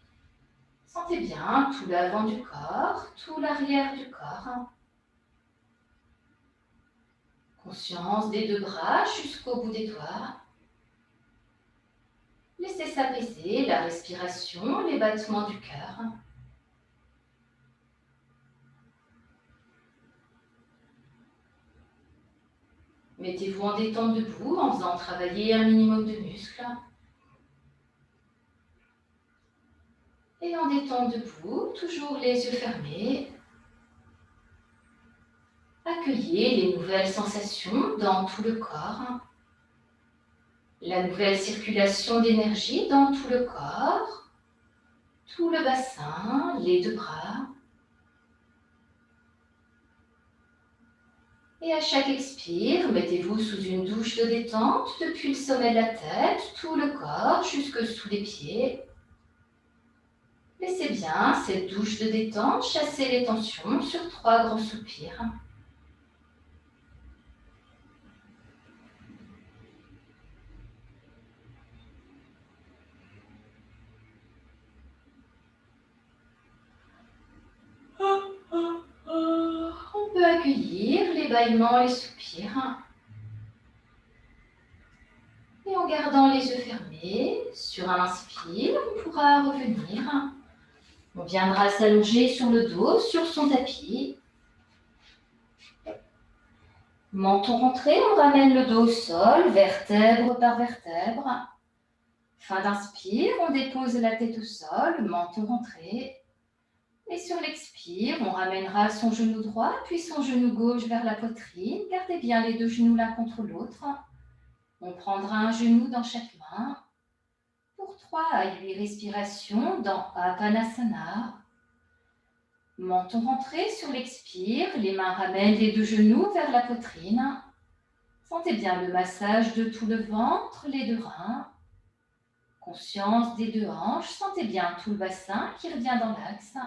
[SPEAKER 1] Sentez bien tout l'avant du corps, tout l'arrière du corps. Conscience des deux bras jusqu'au bout des doigts. Laissez s'apaiser la respiration, les battements du cœur. Mettez-vous en détente debout en faisant travailler un minimum de muscles. Et en détente debout, toujours les yeux fermés. Accueillez les nouvelles sensations dans tout le corps. La nouvelle circulation d'énergie dans tout le corps, tout le bassin, les deux bras. Et à chaque expire, mettez-vous sous une douche de détente depuis le sommet de la tête, tout le corps jusque sous les pieds. Laissez bien cette douche de détente chasser les tensions sur 3 grands soupirs. On peut accueillir les bâillements, les soupirs. Et en gardant les yeux fermés, sur un inspire, on pourra revenir. On viendra s'allonger sur le dos, sur son tapis. Menton rentré, on ramène le dos au sol, vertèbre par vertèbre. Fin d'inspire, on dépose la tête au sol, menton rentré. Et sur l'expire, on ramènera son genou droit, puis son genou gauche vers la poitrine. Gardez bien les deux genoux l'un contre l'autre. On prendra un genou dans chaque main. Pour 3 à 8 respirations dans Apanasana. Menton rentré sur l'expire, les mains ramènent les deux genoux vers la poitrine. Sentez bien le massage de tout le ventre, les deux reins. Conscience des deux hanches, sentez bien tout le bassin qui revient dans l'axe.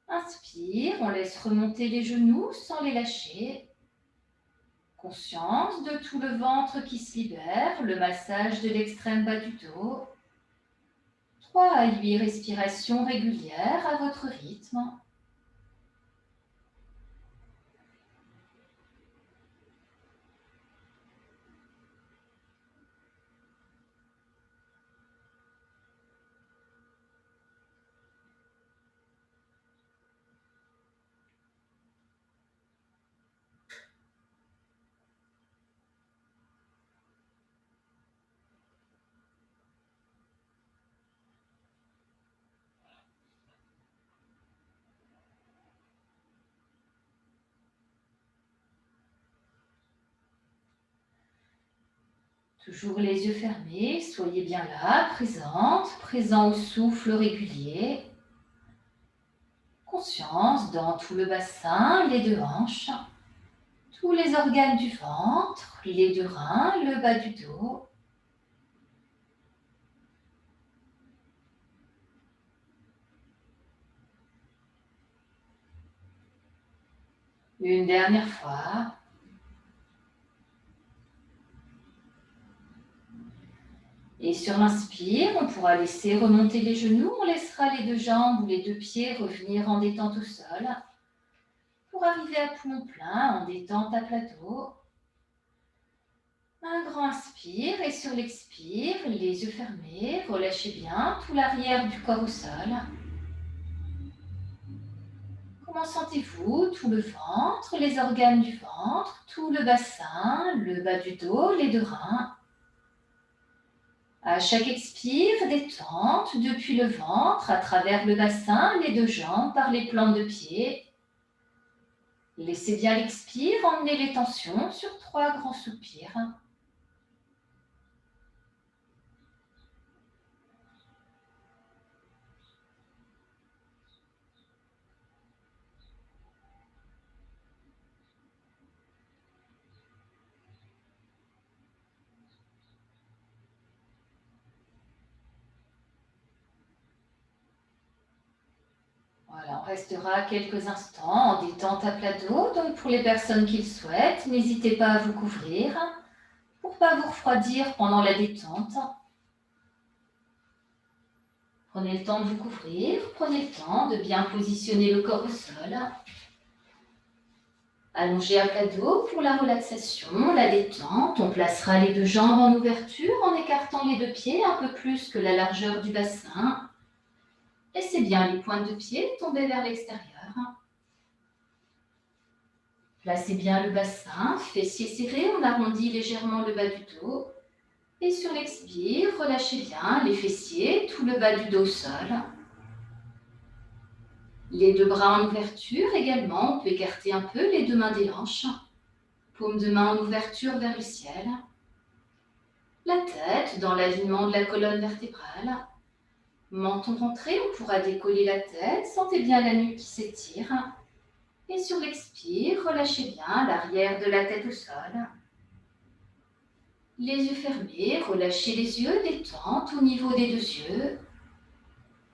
[SPEAKER 1] Inspire, on laisse remonter les genoux sans les lâcher. Conscience de tout le ventre qui se libère, le massage de l'extrême bas du dos. 3 à 8 respirations régulières à votre rythme. Toujours les yeux fermés, soyez bien là, présent au souffle régulier. Conscience dans tout le bassin, les deux hanches, tous les organes du ventre, les deux reins, le bas du dos. Une dernière fois. Et sur l'inspire, on pourra laisser remonter les genoux, on laissera les deux jambes ou les deux pieds revenir en détente au sol pour arriver à poumon plein en détente à plat dos. Un grand inspire et sur l'expire, les yeux fermés, relâchez bien tout l'arrière du corps au sol. Comment sentez-vous tout le ventre, les organes du ventre, tout le bassin, le bas du dos, les deux reins? À chaque expire, détente depuis le ventre, à travers le bassin, les deux jambes, par les plantes de pied. Laissez bien l'expire emmener les tensions sur 3 grands soupirs. Voilà, on restera quelques instants en détente à plat dos. Donc pour les personnes qui le souhaitent, n'hésitez pas à vous couvrir pour ne pas vous refroidir pendant la détente. Prenez le temps de vous couvrir, prenez le temps de bien positionner le corps au sol. Allongé à plat dos pour la relaxation, la détente. On placera les deux jambes en ouverture en écartant les deux pieds un peu plus que la largeur du bassin. Laissez bien les pointes de pied tomber vers l'extérieur. Placez bien le bassin, fessiers serrés, on arrondit légèrement le bas du dos. Et sur l'expire, relâchez bien les fessiers, tout le bas du dos au sol. Les deux bras en ouverture également, on peut écarter un peu les deux mains des hanches. Paume de main en ouverture vers le ciel. La tête dans l'alignement de la colonne vertébrale. Menton rentré, on pourra décoller la tête. Sentez bien la nuque qui s'étire. Et sur l'expire, relâchez bien l'arrière de la tête au sol. Les yeux fermés, relâchez les yeux, détente au niveau des deux yeux.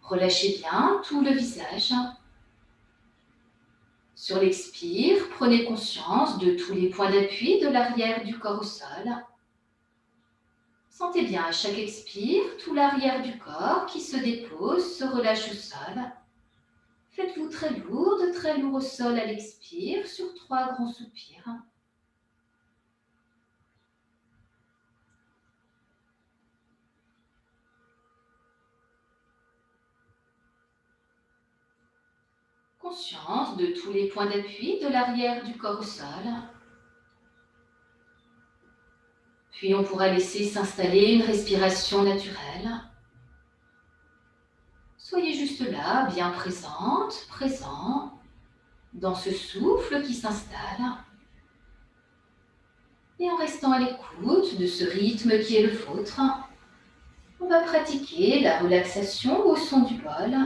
[SPEAKER 1] Relâchez bien tout le visage. Sur l'expire, prenez conscience de tous les points d'appui de l'arrière du corps au sol. Sentez bien à chaque expire tout l'arrière du corps qui se dépose, se relâche au sol. Faites-vous très lourd au sol à l'expire sur 3 grands soupirs. Conscience de tous les points d'appui de l'arrière du corps au sol. Puis on pourra laisser s'installer une respiration naturelle. Soyez juste juste là, bien présente, présent, dans ce souffle qui s'installe. Et en restant à l'écoute de ce rythme qui est le vôtre, on va pratiquer la relaxation au son du bol.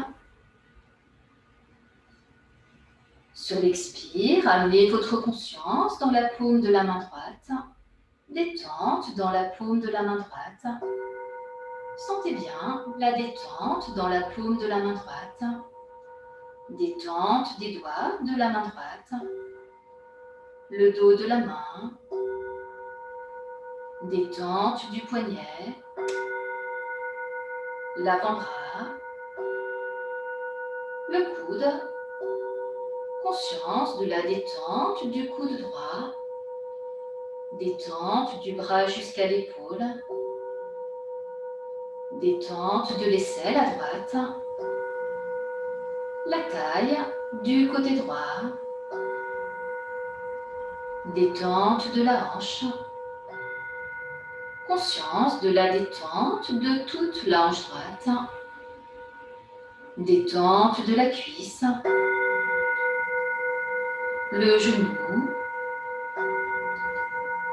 [SPEAKER 1] Sur l'expire, amenez votre conscience dans la paume de la main droite. Détente dans la paume de la main droite. Sentez bien la détente dans la paume de la main droite. Détente des doigts de la main droite. Le dos de la main. Détente du poignet. L'avant-bras. Le coude. Conscience de la détente du coude droit. Détente du bras jusqu'à l'épaule. Détente de l'aisselle à droite. La taille du côté droit. Détente de la hanche. Conscience de la détente de toute la hanche droite. Détente de la cuisse. Le genou.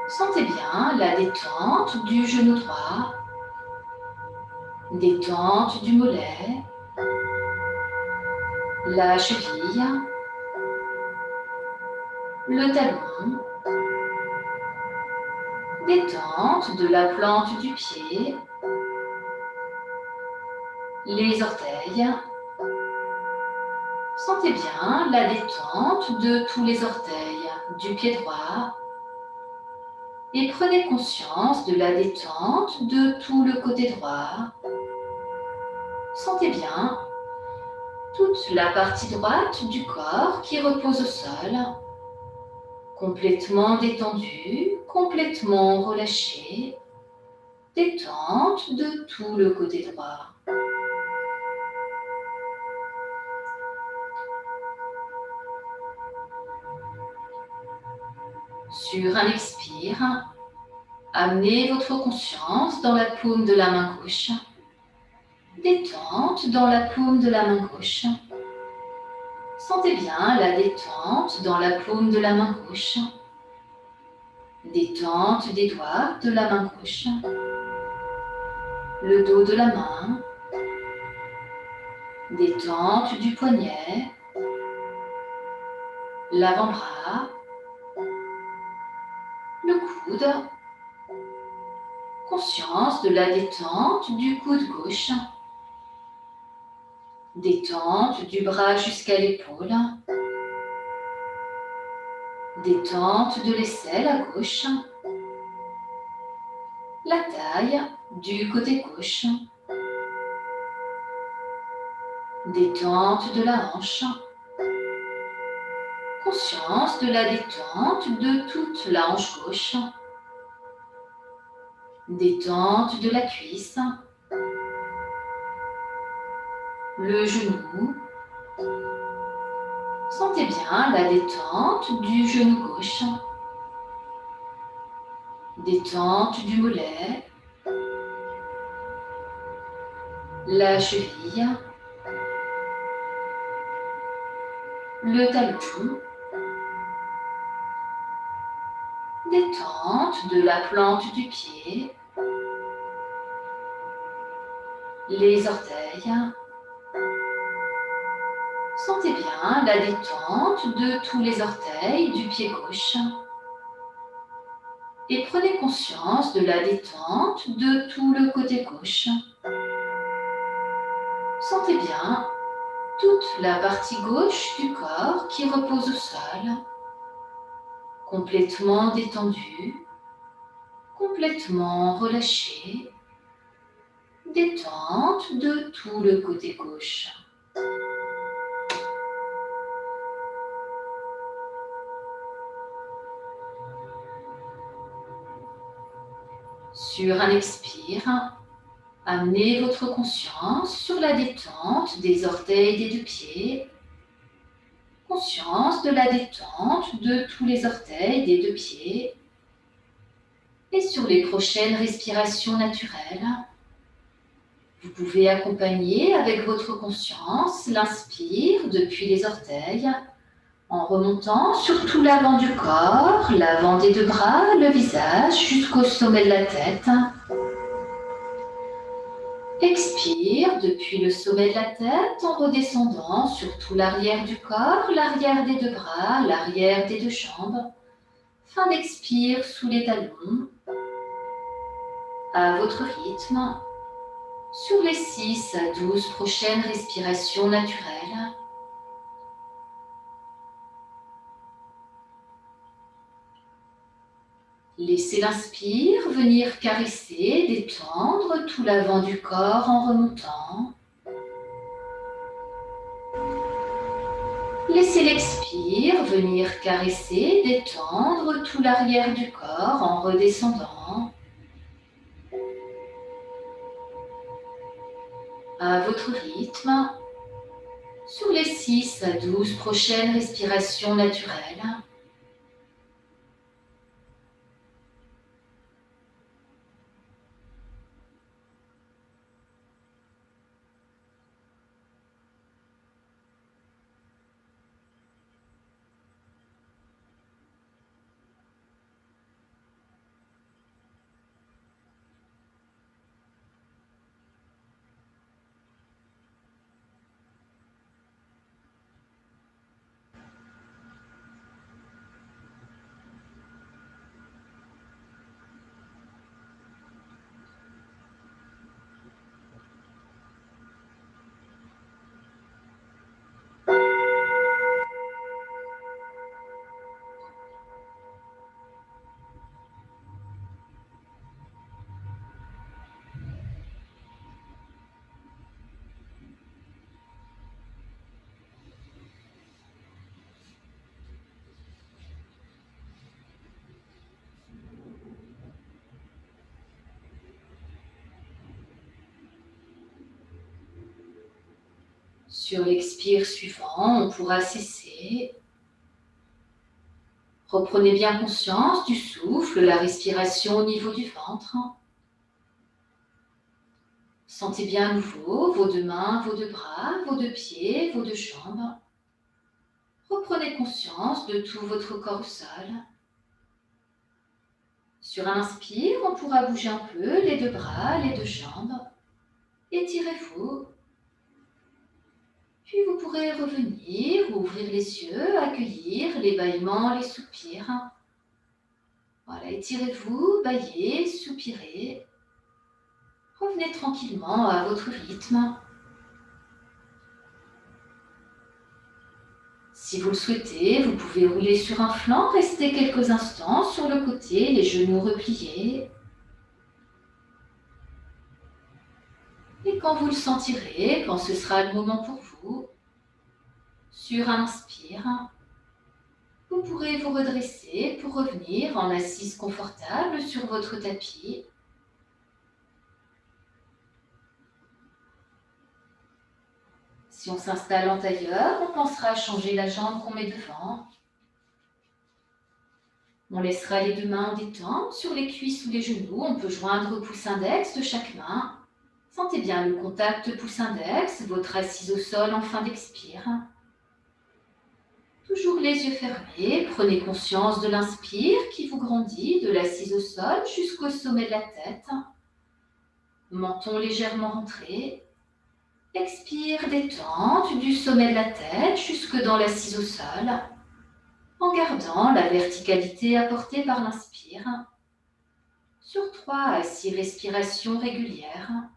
[SPEAKER 1] Sentez bien la détente du genou droit. Détente du mollet. La cheville. Le talon. Détente de la plante du pied. Les orteils. Sentez bien la détente de tous les orteils du pied droit. Et prenez conscience de la détente de tout le côté droit. Sentez bien toute la partie droite du corps qui repose au sol, complètement détendue, complètement relâchée, détente de tout le côté droit. Sur un expire, amenez votre conscience dans la paume de la main gauche. Détente dans la paume de la main gauche. Sentez bien la détente dans la paume de la main gauche. Détente des doigts de la main gauche. Le dos de la main. Détente du poignet. L'avant-bras. Le coude. Conscience de la détente du coude gauche. Détente du bras jusqu'à l'épaule. Détente de l'aisselle à gauche. La taille du côté gauche. Détente de la hanche. Conscience de la détente de toute la hanche gauche. Détente de la cuisse. Le genou. Sentez bien la détente du genou gauche. Détente du mollet. La cheville. Le talon. Détente de la plante du pied. Les orteils. Sentez bien la détente de tous les orteils du pied gauche. Et prenez conscience de la détente de tout le côté gauche. Sentez bien toute la partie gauche du corps qui repose au sol, complètement détendue, complètement relâchée, détente de tout le côté gauche. Sur un expire, amenez votre conscience sur la détente des orteils des deux pieds. Conscience de la détente de tous les orteils des deux pieds. Et sur les prochaines respirations naturelles, Vous pouvez accompagner avec votre conscience l'inspire depuis les orteils, en remontant sur tout l'avant du corps, l'avant des deux bras, le visage jusqu'au sommet de la tête. Expire depuis le sommet de la tête en redescendant sur tout l'arrière du corps, l'arrière des deux bras, l'arrière des deux jambes. Fin d'expire sous les talons, à votre rythme, sur les 6 à 12 prochaines respirations naturelles. Laissez l'inspire venir caresser, détendre tout l'avant du corps en remontant. Laissez l'expire venir caresser, détendre tout l'arrière du corps en redescendant. À votre rythme, sur les 6 à 12 prochaines respirations naturelles. Sur l'expire suivant, on pourra cesser. Reprenez bien conscience du souffle, la respiration au niveau du ventre. Sentez bien à nouveau vos deux mains, vos deux bras, vos deux pieds, vos deux jambes. Reprenez conscience de tout votre corps au sol. Sur un inspire, on pourra bouger un peu les deux bras, les deux jambes. Étirez-vous. Puis vous pourrez revenir, ouvrir les yeux, accueillir les bâillements, les soupirs. Voilà, étirez-vous, bâillez, soupirez. Revenez tranquillement à votre rythme. Si vous le souhaitez, vous pouvez rouler sur un flanc, rester quelques instants sur le côté, les genoux repliés. Et quand vous le sentirez, quand ce sera le moment pour vous, sur un inspire, vous pourrez vous redresser pour revenir en assise confortable sur votre tapis. Si on s'installe en tailleur, on pensera à changer la jambe qu'on met devant. On laissera les deux mains en détente sur les cuisses ou les genoux. On peut joindre au pouce index de chaque main. Sentez bien le contact pouce-index, votre assise au sol en fin d'expire. Toujours les yeux fermés, prenez conscience de l'inspire qui vous grandit de l'assise au sol jusqu'au sommet de la tête. Menton légèrement rentré. Expire, détente du sommet de la tête jusque dans l'assise au sol, en gardant la verticalité apportée par l'inspire. Sur 3 à 6 respirations régulières.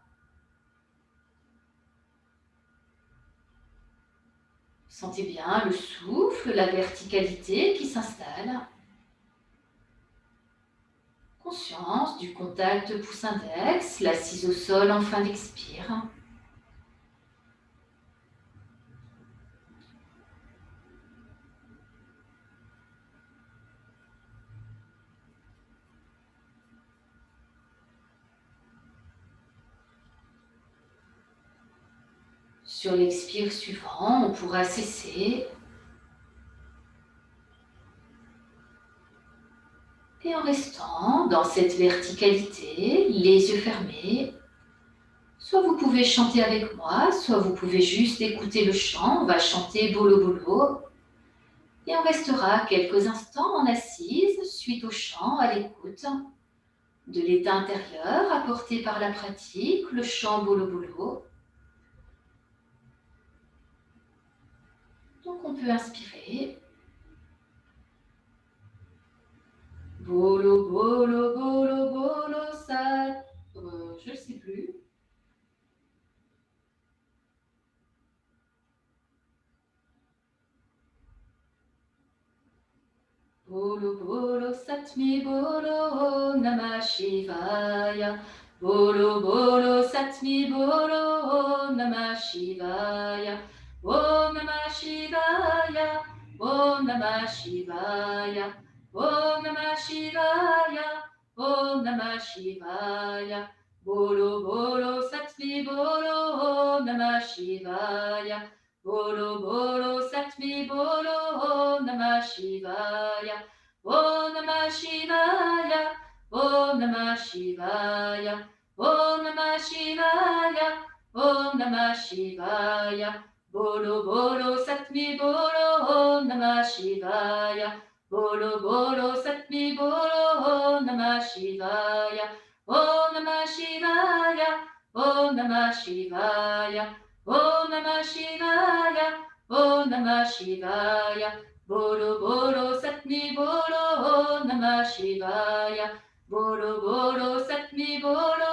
[SPEAKER 1] Sentez bien le souffle, la verticalité qui s'installe. Conscience du contact pouce-index, l'assise au sol en fin d'expire. Sur l'expire suivant, on pourra cesser. Et en restant dans cette verticalité, les yeux fermés, Soit vous pouvez chanter avec moi, soit vous pouvez juste écouter le chant. On va chanter Bolo Bolo. Et on restera quelques instants en assise, suite au chant, à l'écoute de l'état intérieur apporté par la pratique, le chant Bolo Bolo. Donc on peut inspirer. Bolo, bolo, bolo, bolo, ça. Je ne sais plus. Bolo, bolo, satmi, bolo, namah shivaya. Bolo, bolo, satmi, bolo, namah shivaya. Om namah shivaya. Om namah shivaya. Om namah shivaya. Om namah shivaya. Bolo, bolo, satmi, bolo, namah shivaya. Bolo, bolo, satmi, bolo, namah shivaya. Om namah shivaya. Om namah shivaya. Om namah shivaya. Om namah shivaya. Bolo, bolo, satmi, bolo, namah shivaya. Bolo, bolo, satmi, bolo, namah shivaya. Om namah shivaya. Om namah shivaya. Om namah shivaya. Om namah shivaya. Bolo, bolo, satmi, bolo, namah shivaya. Bolo, bolo, satmi, bolo,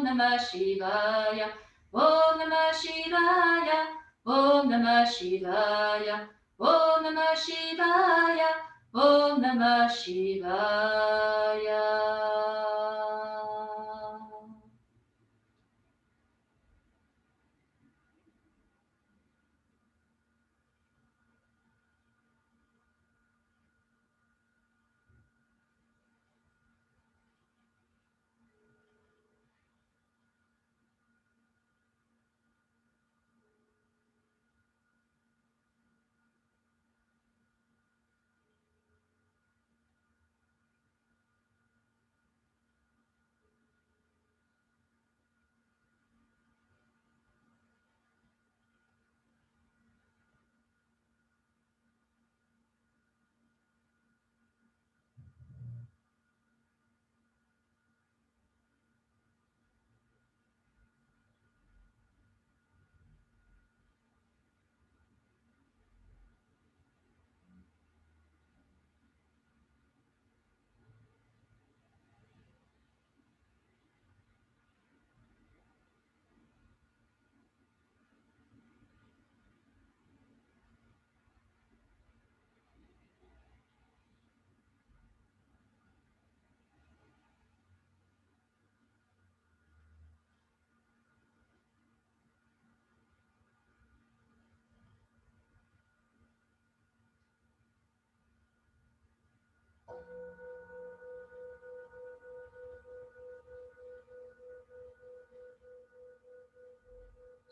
[SPEAKER 1] namah shivaya. Om namah shivaya. Om namah shivaya. Om namah shivaya. Om namah shivaya.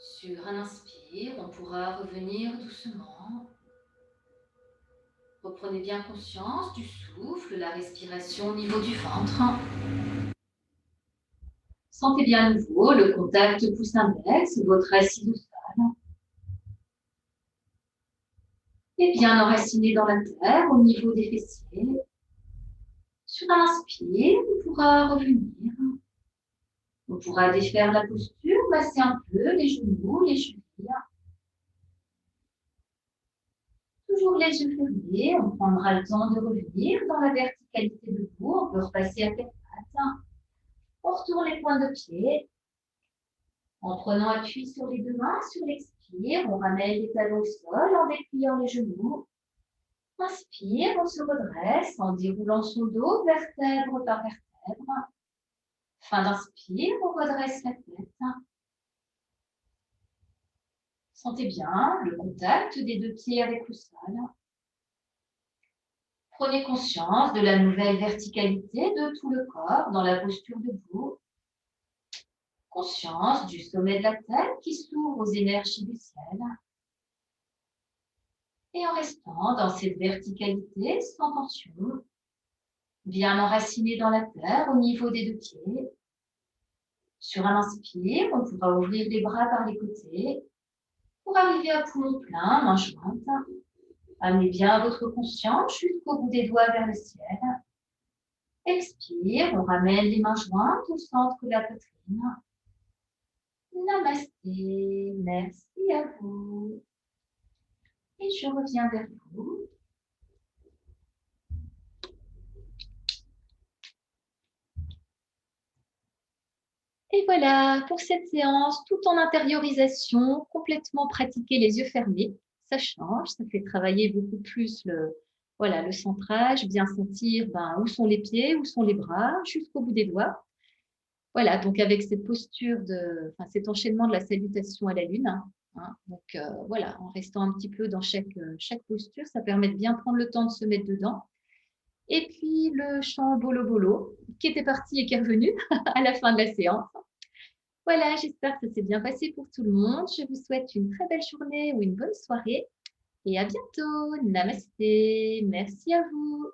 [SPEAKER 1] Sur un inspire, on pourra revenir doucement. Reprenez bien conscience du souffle, la respiration au niveau du ventre. Sentez bien à nouveau le contact pouce-index, votre assise au sol. Et bien enraciné dans la terre au niveau des fessiers. Sur un inspire, on pourra revenir. On pourra défaire la posture, masser un peu les genoux, les chevilles. Toujours les yeux fermés, on prendra le temps de revenir dans la verticalité debout. On peut repasser à quatre pattes. On retourne les points de pied. En prenant appui sur les deux mains, sur l'expire, on ramène les talons au sol en dépliant les genoux. Inspire, on se redresse en déroulant son dos vertèbre par vertèbre. Fin d'inspire, on redresse la tête. Sentez bien le contact des deux pieds avec le sol. Prenez conscience de la nouvelle verticalité de tout le corps dans la posture debout. Conscience du sommet de la tête qui s'ouvre aux énergies du ciel. Et en restant dans cette verticalité sans tension, bien enraciné dans la terre au niveau des deux pieds, Sur un inspire, on pourra ouvrir les bras par les côtés pour arriver à poumon plein, main jointe. Amenez bien votre conscience jusqu'au bout des doigts vers le ciel. Expire, on ramène les mains jointes au centre de la poitrine. Namasté, merci à vous. Et je reviens vers vous. Et voilà, pour cette séance, tout en intériorisation, complètement pratiquée les yeux fermés. Ça change, ça fait travailler beaucoup plus voilà, le centrage, bien sentir où sont les pieds, où sont les bras, jusqu'au bout des doigts. Voilà, donc avec cette posture, cet enchaînement de la salutation à la lune. Donc voilà, en restant un petit peu dans chaque posture, ça permet de bien prendre le temps de se mettre dedans. Et puis le chant Bolo Bolo, qui était parti et qui est revenu à la fin de la séance. Voilà, j'espère que ça s'est bien passé pour tout le monde. Je vous souhaite une très belle journée ou une bonne soirée et à bientôt. Namasté. Merci à vous.